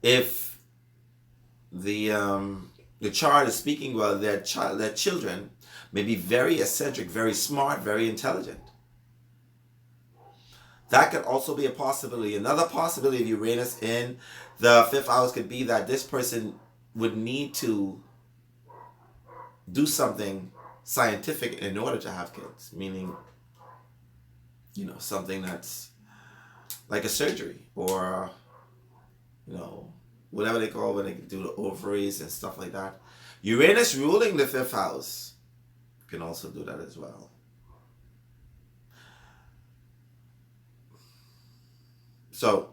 If the chart is speaking well, their children may be very eccentric, very smart, very intelligent. That could also be a possibility. Another possibility of Uranus in the fifth house could be that this person would need to do something scientific in order to have kids. Meaning, something that's like a surgery or, whatever they call when they do the ovaries and stuff like that. Uranus ruling the fifth house can also do that as well. So,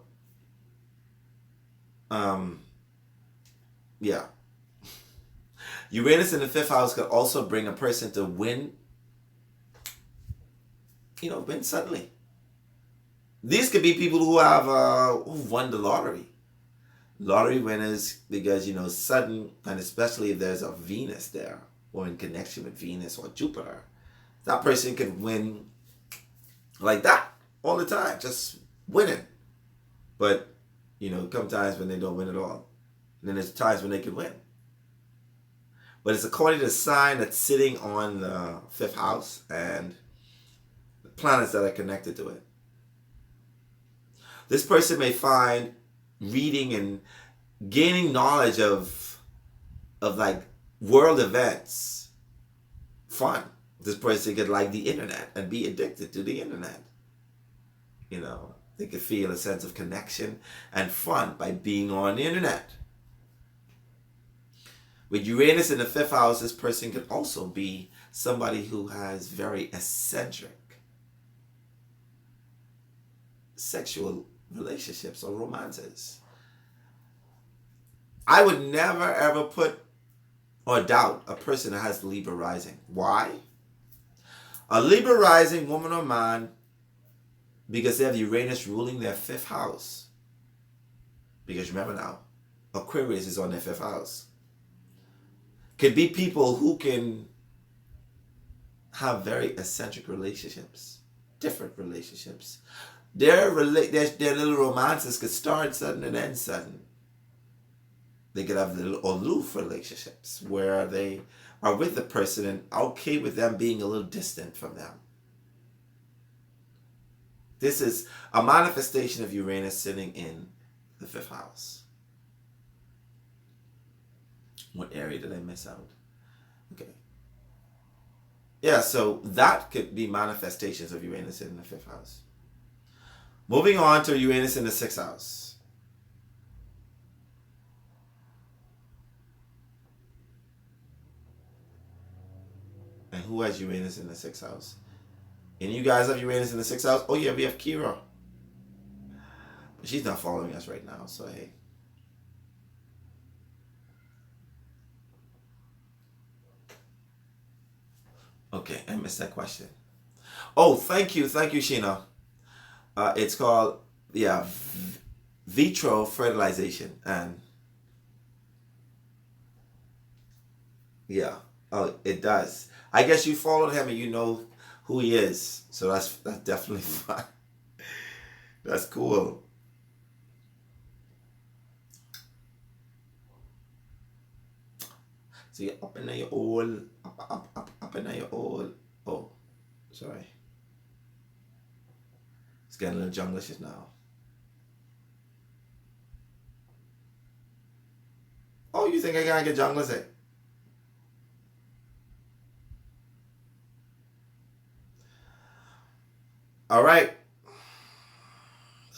yeah. Uranus in the fifth house could also bring a person to win, win suddenly. These could be people who have who've won the lottery. Lottery winners, because, sudden, and especially if there's a Venus there, or in connection with Venus or Jupiter, that person could win like that all the time, just winning. But, come times when they don't win at all. And then there's times when they can win. But it's according to the sign that's sitting on the fifth house and the planets that are connected to it. This person may find reading and gaining knowledge of like world events fun. This person could like the internet and be addicted to the internet. You know, they could feel a sense of connection and fun by being on the internet. With Uranus in the 5th house, this person could also be somebody who has very eccentric sexual relationships or romances. I would never ever put or doubt a person that has Libra rising. Why? A Libra rising woman or man, because they have Uranus ruling their 5th house. Because remember now, Aquarius is on their 5th house. Could be people who can have very eccentric relationships, different relationships. Their little romances could start sudden and end sudden. They could have little aloof relationships where they are with the person and okay with them being a little distant from them. This is a manifestation of Uranus sitting in the 5th house. What area did I miss out? Okay. Yeah, so that could be manifestations of Uranus in the 5th house. Moving on to Uranus in the 6th house. And who has Uranus in the 6th house? And you guys have Uranus in the 6th house? Oh yeah, we have Kira. But she's not following us right now, so hey. Okay, I missed that question. Oh, thank you, Sheena. It's called, vitro fertilization. And yeah, oh, it does. I guess you followed him and you know who he is. So that's definitely fine. That's cool. So you're up in your old, up in your old. Oh, sorry. It's getting a little junglicious now. Oh, you think I gotta get junglicious? All right.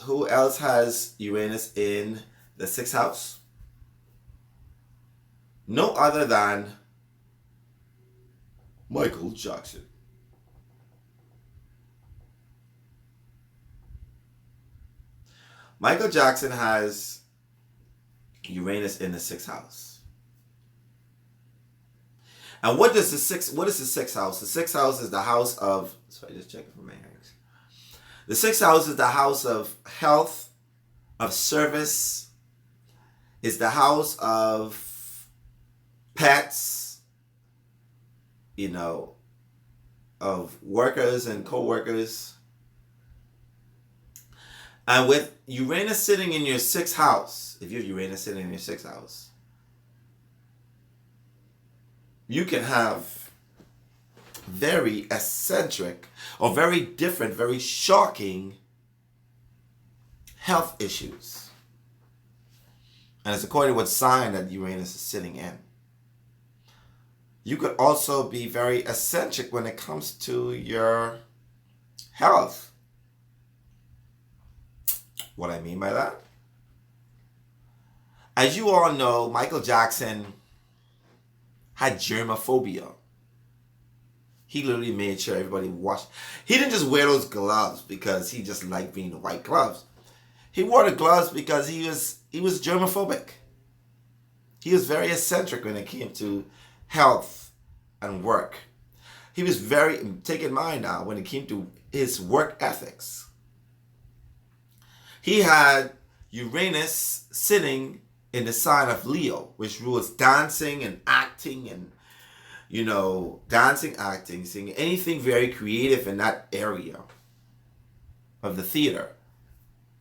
Who else has Uranus in the 6th house? No other than Michael Jackson. Michael Jackson has Uranus in the 6th house. And what is the 6th house? The 6th house is the house of, sorry, just checking for my hearings. The 6th house is the house of health, of service, is the house of pets, you know, of workers and co-workers. And with Uranus sitting in your 6th house, if you have Uranus sitting in your 6th house, you can have very eccentric or very different, very shocking health issues. And it's according to what sign that Uranus is sitting in. You could also be very eccentric when it comes to your health. What I mean by that? As you all know, Michael Jackson had germophobia. He literally made sure everybody washed. He didn't just wear those gloves because he just liked being the white gloves. He wore the gloves because he was germophobic. He was very eccentric when it came to health and work. He was very, take in mind now, when it came to his work ethics. He had Uranus sitting in the sign of Leo, which rules dancing and acting and, you know, dancing, acting, singing, anything very creative in that area of the theater.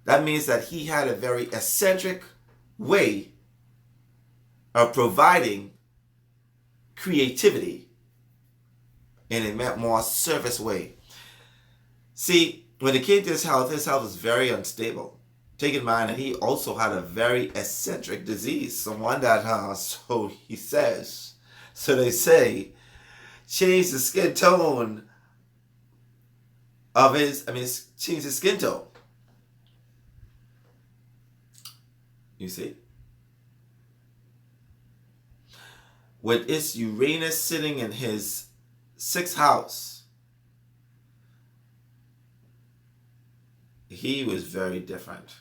That means that he had a very eccentric way of providing creativity in a more service way. See, when it came to his health was very unstable. Take in mind that he also had a very eccentric disease. Someone that, so he says, so they say, changed the skin tone of his, changed his skin tone. You see? With its Uranus sitting in his sixth house, he was very different.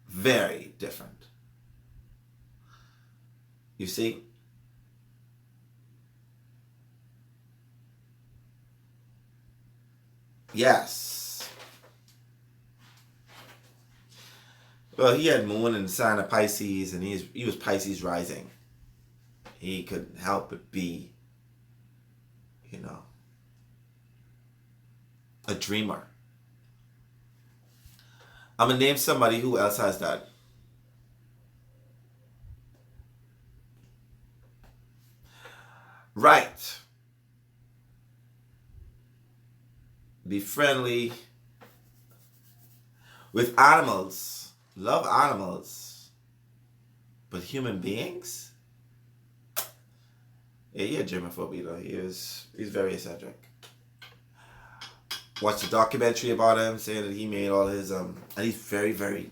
Very different. You see? Yes. Well, he had moon in the sign of Pisces, and he was Pisces rising. He couldn't help but be, a dreamer. I'm going to name somebody who else has that. Right. Be friendly with animals. Love animals. But human beings? Yeah, he had germophobia though. He's very eccentric. Watched a documentary about him saying that he made all his and he's very, very,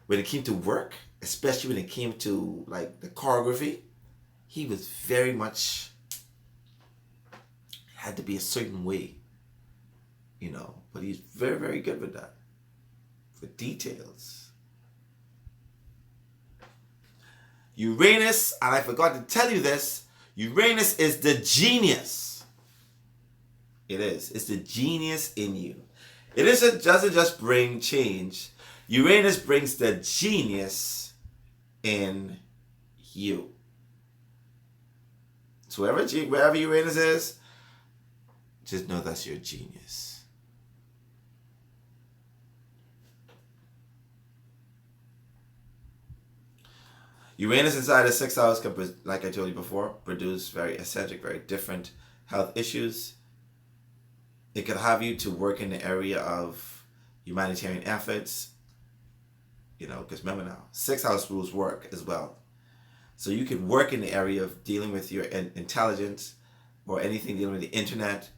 when it came to work, especially when it came to like the choreography, he was very much had to be a certain way. But he's very, very good with that. For details. Uranus, and I forgot to tell you this, Uranus is the genius. It is. It's the genius in you. It doesn't just bring change. Uranus brings the genius in you. So wherever Uranus is, just know that's your genius. Uranus inside the sixth house can, like I told you before, produce very eccentric, very different health issues. It could have you to work in the area of humanitarian efforts, because remember now, sixth house rules work as well. So you can work in the area of dealing with your intelligence or anything dealing with the internet,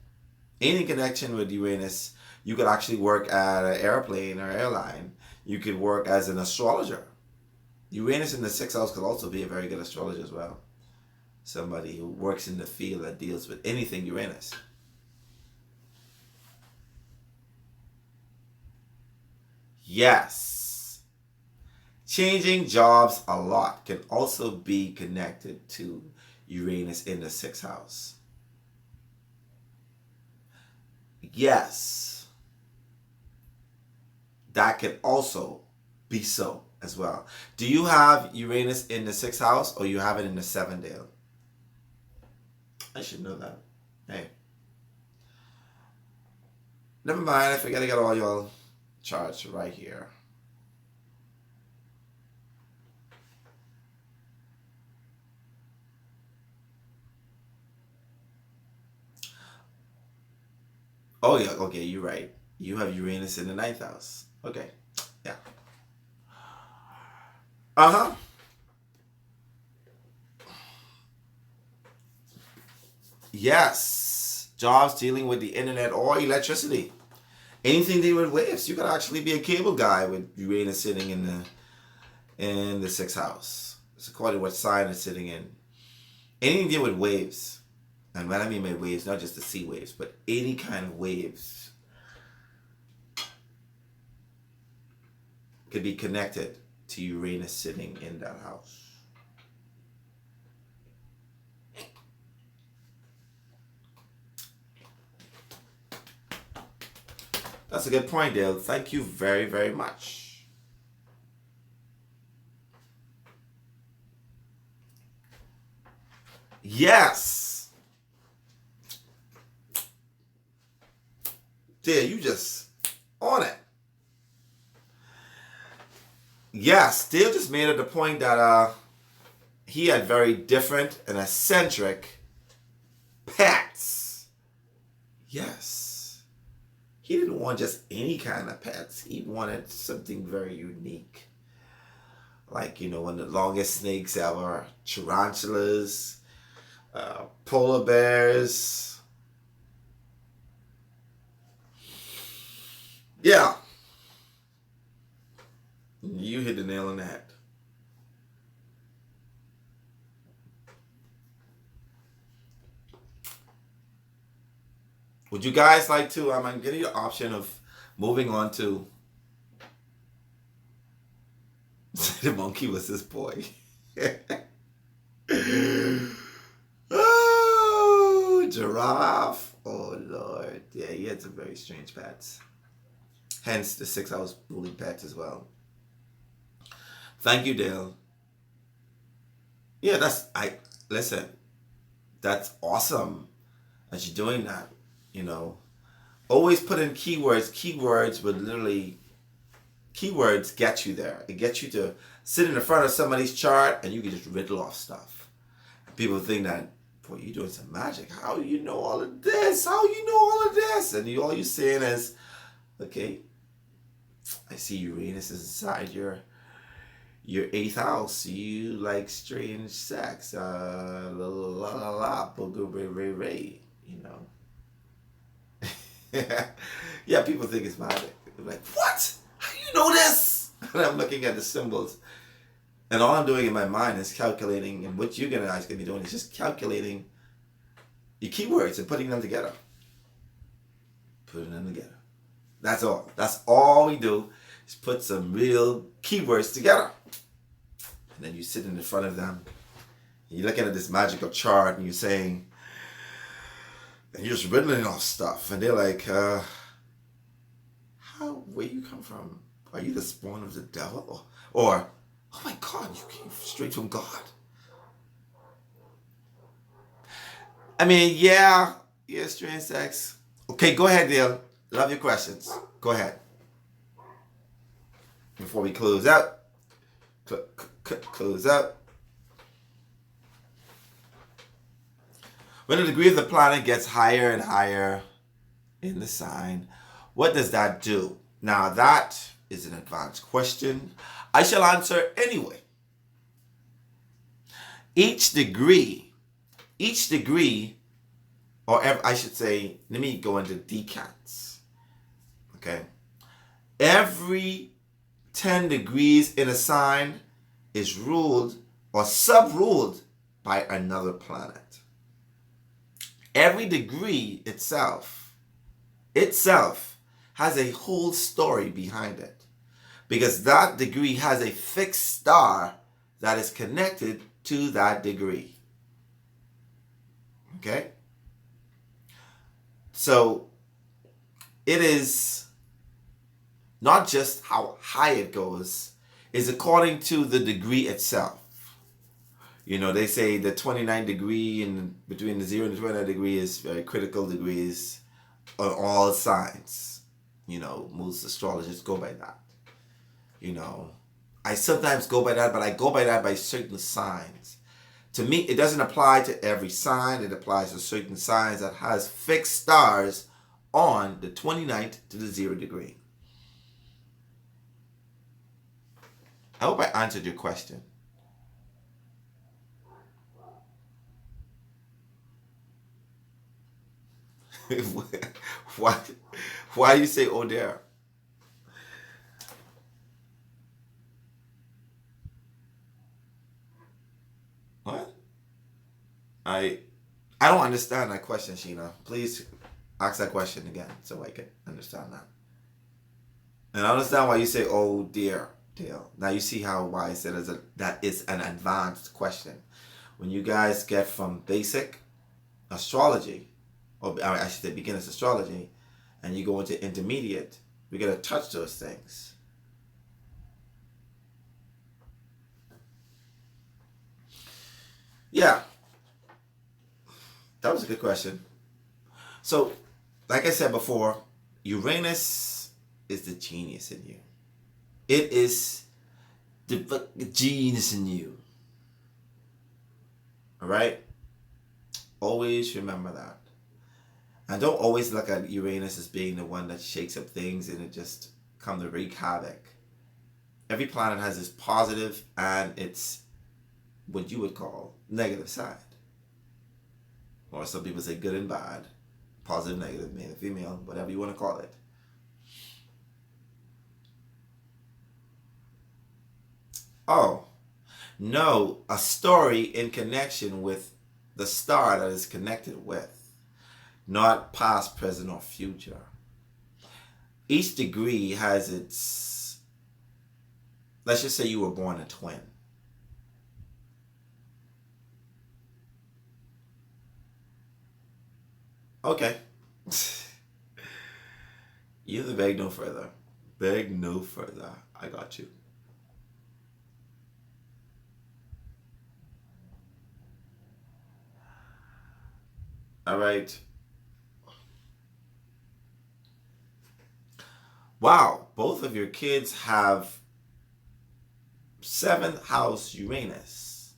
any connection with Uranus. You could actually work at an airplane or airline. You could work as an astrologer. Uranus in the sixth house could also be a very good astrologer as well. Somebody who works in the field that deals with anything Uranus. Yes. Changing jobs a lot can also be connected to Uranus in the sixth house. Yes. That can also be so as well. Do you have Uranus in the sixth house or you have it in the seventh, Dale? I should know that. Hey. Never mind, I forgot to get all your charts right here. Oh yeah, okay, you're right. You have Uranus in the ninth house. Okay. Yeah. Uh-huh. Yes. Jobs dealing with the internet or electricity. Anything dealing with waves. You could actually be a cable guy with Uranus sitting in the sixth house. It's according to what sign it's sitting in. Anything dealing with waves. And when I mean by waves, not just the sea waves, but any kind of waves could be connected to Uranus sitting in that house. That's a good point, Dale. Thank you very, very much. Yes. Dale, you just on it. Yes, Dale just made it the point that he had very different and eccentric pets. Yes. he didn't want just any kind of pets. He wanted something very unique. Like, one of the longest snakes ever, tarantulas, polar bears. Yeah, you hit the nail on the head. Would you guys like to? I'm getting you the option of moving on to. The monkey was this boy. Oh, giraffe. Oh, Lord. Yeah, he had some very strange pets. Hence the 6 hours ruling pets as well. Thank you, Dale. Yeah, listen, that's awesome that you're doing that. Always put in keywords. Keywords get you there. It gets you to sit in the front of somebody's chart and you can just riddle off stuff. People think that, boy, you're doing some magic. How do you know all of this? How you know all of this? And all you're saying is, okay, I see Uranus is inside your 8th house. You like strange sex. La la la la la, booger ray ray ray. Yeah, people think it's magic. They're like, what? How do you know this? And I'm looking at the symbols. And all I'm doing in my mind is calculating, and what you're guys going to be doing is just calculating your keywords and putting them together. That's all. That's all we do is put some real keywords together. And then you sit in front of them. And you're looking at this magical chart and you're saying, and you're just riddling off stuff. And they're like, where you come from? Are you the spawn of the devil? Or oh my God, you came straight from God. I mean, yeah, strange sex. Okay, go ahead, Dale. Love your questions. Go ahead. Before we close out. Close out. When the degree of the planet gets higher and higher in the sign, what does that do? Now that is an advanced question. I shall answer anyway. Each degree, or I should say, let me go into decants. Okay. Every 10 degrees in a sign is ruled or sub-ruled by another planet. Every degree itself has a whole story behind it, because that degree has a fixed star that is connected to that degree. Okay? So it is not just how high it goes, it's according to the degree itself. They say the 29 degree and between the 0 and the 29 degree is very critical degrees on all signs. Most astrologers go by that. I sometimes go by that, but I go by that by certain signs. To me, it doesn't apply to every sign. It applies to certain signs that has fixed stars on the 29th to the 0 degree. I hope I answered your question. Why do you say oh there? What? I don't understand that question, Sheena. Please ask that question again so I can understand that. And I understand why you say oh dear, Dale. Now you see why I said that is an advanced question. When you guys get from basic astrology, or I should say beginner's astrology, and you go into intermediate, we're going to touch those things. Yeah. That was a good question. So, like I said before, Uranus is the genius in you. It is the genius in you. Alright? Always remember that. And don't always look at Uranus as being the one that shakes up things and it just come to wreak havoc. Every planet has its positive and its what you would call negative side. Or some people say good and bad. Positive, negative, male and female, whatever you want to call it. Oh, no, a story in connection with the star that is connected with, not past, present, or future. Each degree has its, let's just say you were born a twin. Okay. You have to beg no further. Beg no further. I got you. All right. Wow, both of your kids have seventh house Uranus.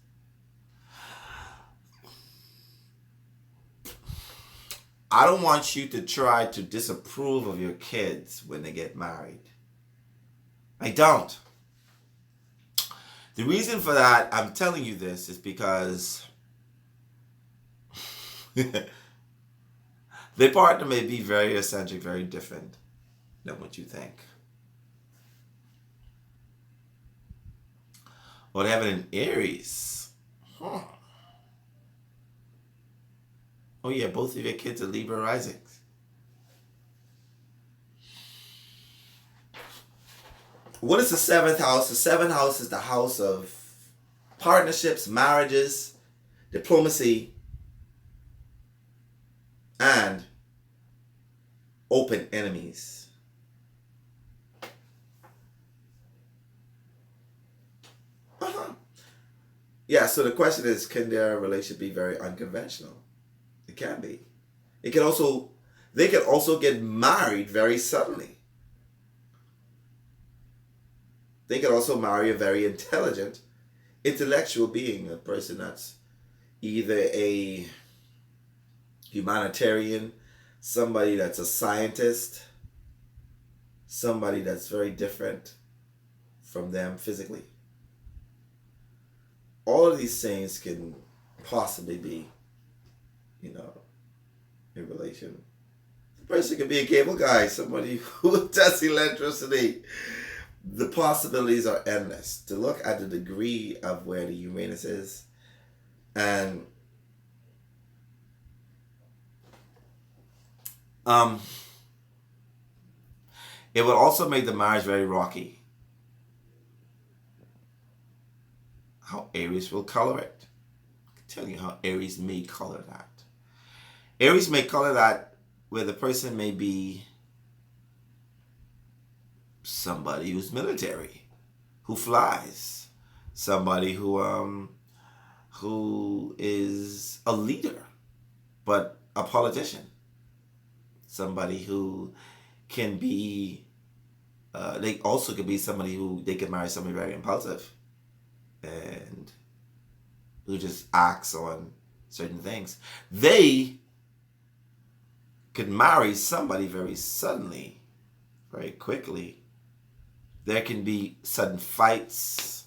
I don't want you to try to disapprove of your kids when they get married. I don't. The reason for that, I'm telling you this, is because their partner may be very eccentric, very different than what you think. Well, they have it in Aries. Huh. Oh yeah, both of your kids are Libra risings. What is the seventh house? The seventh house is the house of partnerships, marriages, diplomacy, and open enemies. Yeah, so the question is, can their relationship be very unconventional? It can be. It can also, they can also get married very suddenly. They can also marry a very intelligent, intellectual being, a person that's either a humanitarian, somebody that's a scientist, somebody that's very different from them physically. All of these things can possibly be, in relation. The person could be a cable guy, somebody who does electricity. The possibilities are endless. To look at the degree of where the Uranus is, and it would also make the marriage very rocky. How Aries will color it. I can tell you how Aries may color that. Aries may color that where the person may be somebody who's military, who flies, somebody who is a leader, but a politician, somebody who can be. They also could be somebody who they could marry somebody very impulsive, and who just acts on certain things. They could marry somebody very suddenly, very quickly. There can be sudden fights,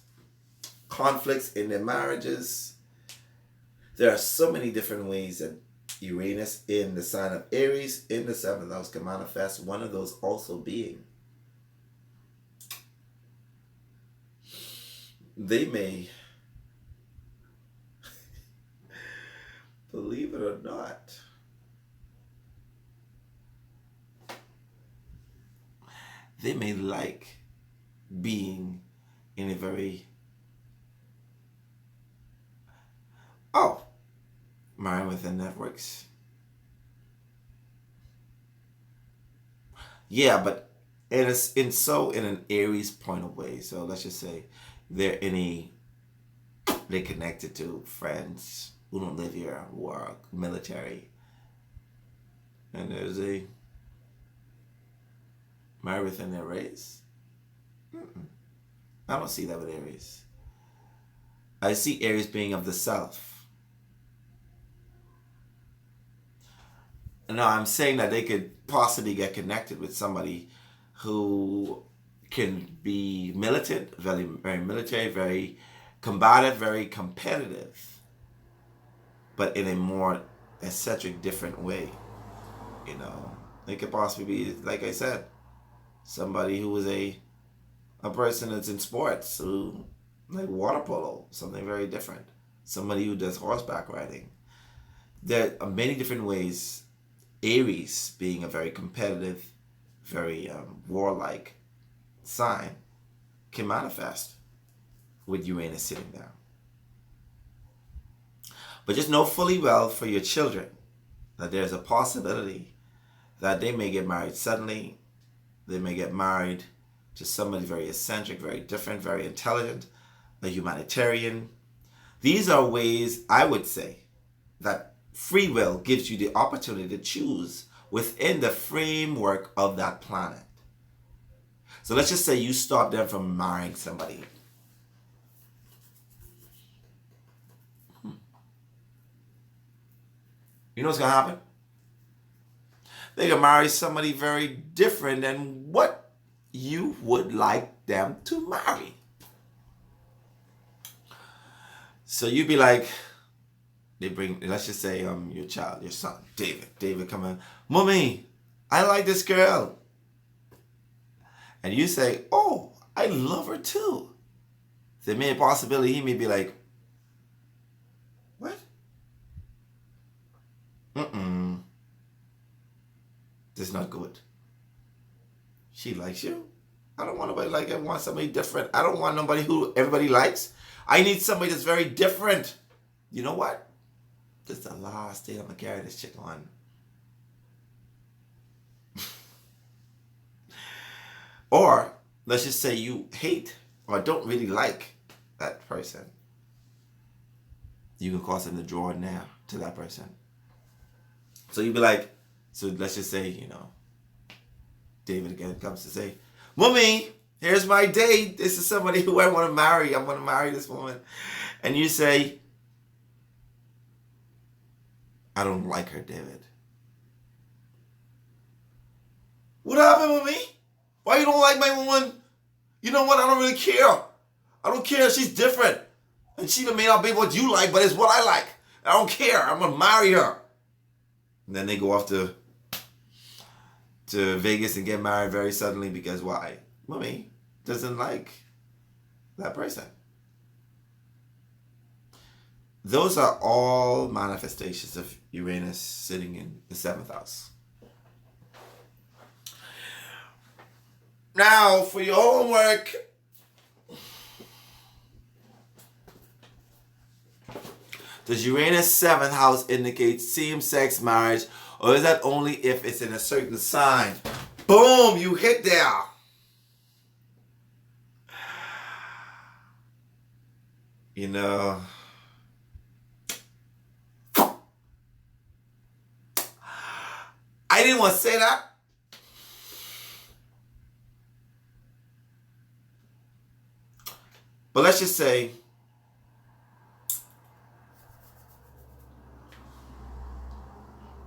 conflicts in their marriages. There are so many different ways that Uranus in the sign of Aries in the seventh house can manifest. One of those also being they may, believe it or not, they may like being in a very, marrying within networks. Yeah, but in an Aries point of way. So let's just say they're connected to friends who don't live here, who are military, and there's a marry within their race. I don't see that with Aries. I see Aries being of the self. No, I'm saying that they could possibly get connected with somebody who can be militant, very, very military, very combative, very competitive, but in a more eccentric, different way. You know, they could possibly be, like I said, somebody who is a person that's in sports, who like water polo, something very different. Somebody who does horseback riding. There are many different ways. Aries being a very competitive, very warlike sign can manifest with Uranus sitting there. But just know fully well for your children that there's a possibility that they may get married suddenly. They may get married to somebody very eccentric, very different, very intelligent, a humanitarian. These are ways, I would say, that free will gives you the opportunity to choose within the framework of that planet. So let's just say you stop them from marrying somebody. You know what's going to happen? They can marry somebody very different than what you would like them to marry. So you'd be like, they bring, let's just say your child, your son, David come in, Mommy, I like this girl. And you say, oh, I love her too. There may be a possibility he may be like, what? This is not good. She likes you. I don't want nobody like I want somebody different. I don't want nobody who everybody likes. I need somebody that's very different. You know what? This is the last day I'm going to carry this chick on. Or, let's just say you hate or don't really like that person. You can cause them to draw near to that person. So you'd be like, so let's just say, you know, David again comes to say, Mommy, here's my date. This is somebody who I want to marry. I want to marry this woman. And you say, I don't like her, David. What happened with me? Why you don't like my woman? You know what? I don't really care. I don't care. She's different. And she may not be what you like, but it's what I like. I don't care. I'm going to marry her. And then they go off to Vegas and get married very suddenly because why? Mommy doesn't like that person. Those are all manifestations of Uranus sitting in the 7th house. Now, for your homework, does Uranus 7th house indicate same-sex marriage, or is that only if it's in a certain sign? Boom, you hit there. You know, I didn't want to say that. But let's just say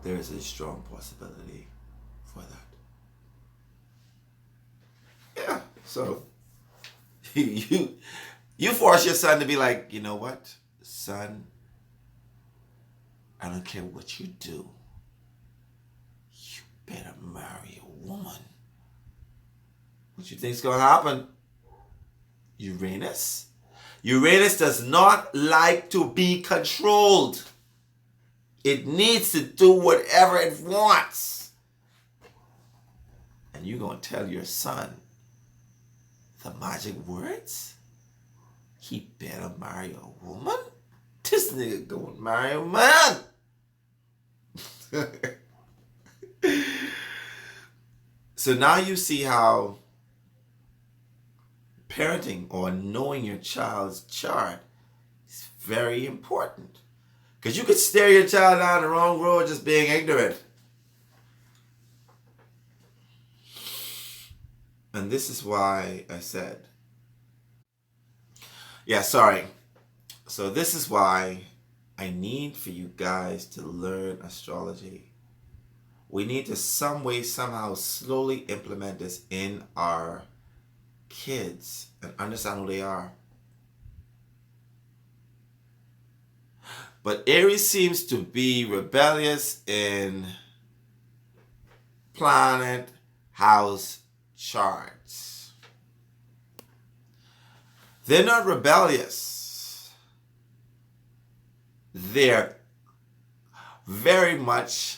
there is a strong possibility for that. Yeah, so you force your son to be like, you know what, son, I don't care what you do. You better marry a woman. What you think's gonna happen? Uranus? Uranus does not like to be controlled. It needs to do whatever it wants. And you're going to tell your son the magic words? He better marry a woman? This nigga going to marry a man. So now you see how parenting or knowing your child's chart is very important. Because you could steer your child down the wrong road just being ignorant. And this is why I said, So this is why I need for you guys to learn astrology. We need to some way, somehow, slowly implement this in our kids and understand who they are. But Aries seems to be rebellious in planet house charts. They're not rebellious. They're very much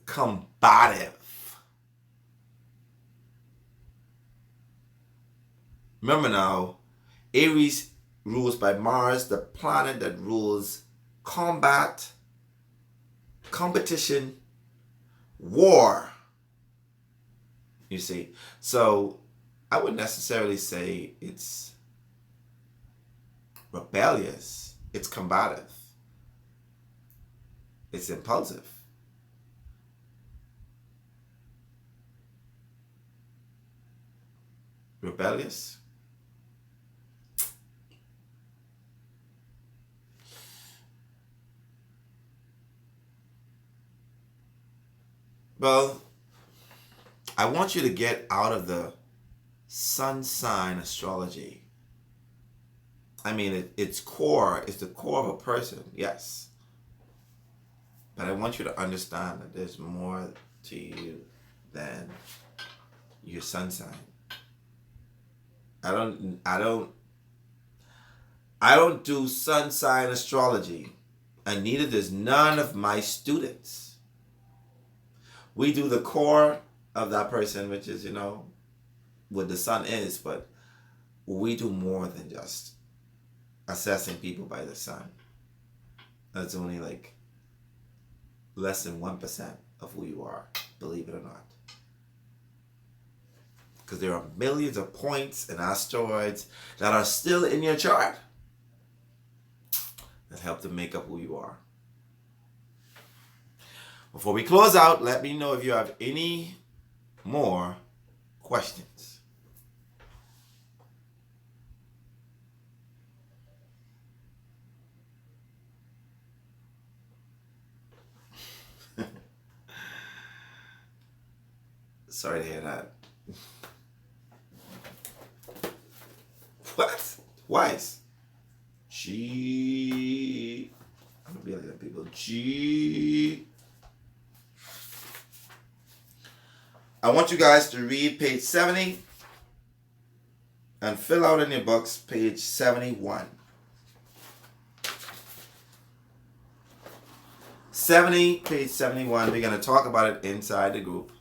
combative. Remember now, Aries rules by Mars, the planet that rules combat, competition, war. You see? So I wouldn't necessarily say it's rebellious. It's combative. It's impulsive. Rebellious? Well, I want you to get out of the sun sign astrology. I mean, it's core. It's the core of a person, yes. But I want you to understand that there's more to you than your sun sign. I don't do sun sign astrology, and neither does none of my students. We do the core of that person, which is, what the sun is, but we do more than just assessing people by the sun. That's only like less than 1% of who you are, believe it or not. Because there are millions of points and asteroids that are still in your chart that help to make up who you are. Before we close out, let me know if you have any more questions. Sorry to hear that. What? Twice? G. I'm gonna be like that, people. G. I want you guys to read page 70 and fill out in your books page 71. 70, page 71. We're going to talk about it inside the group,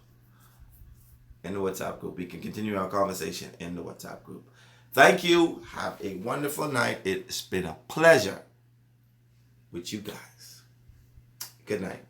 in the WhatsApp group. We can continue our conversation in the WhatsApp group. Thank you. Have a wonderful night. It's been a pleasure with you guys. Good night.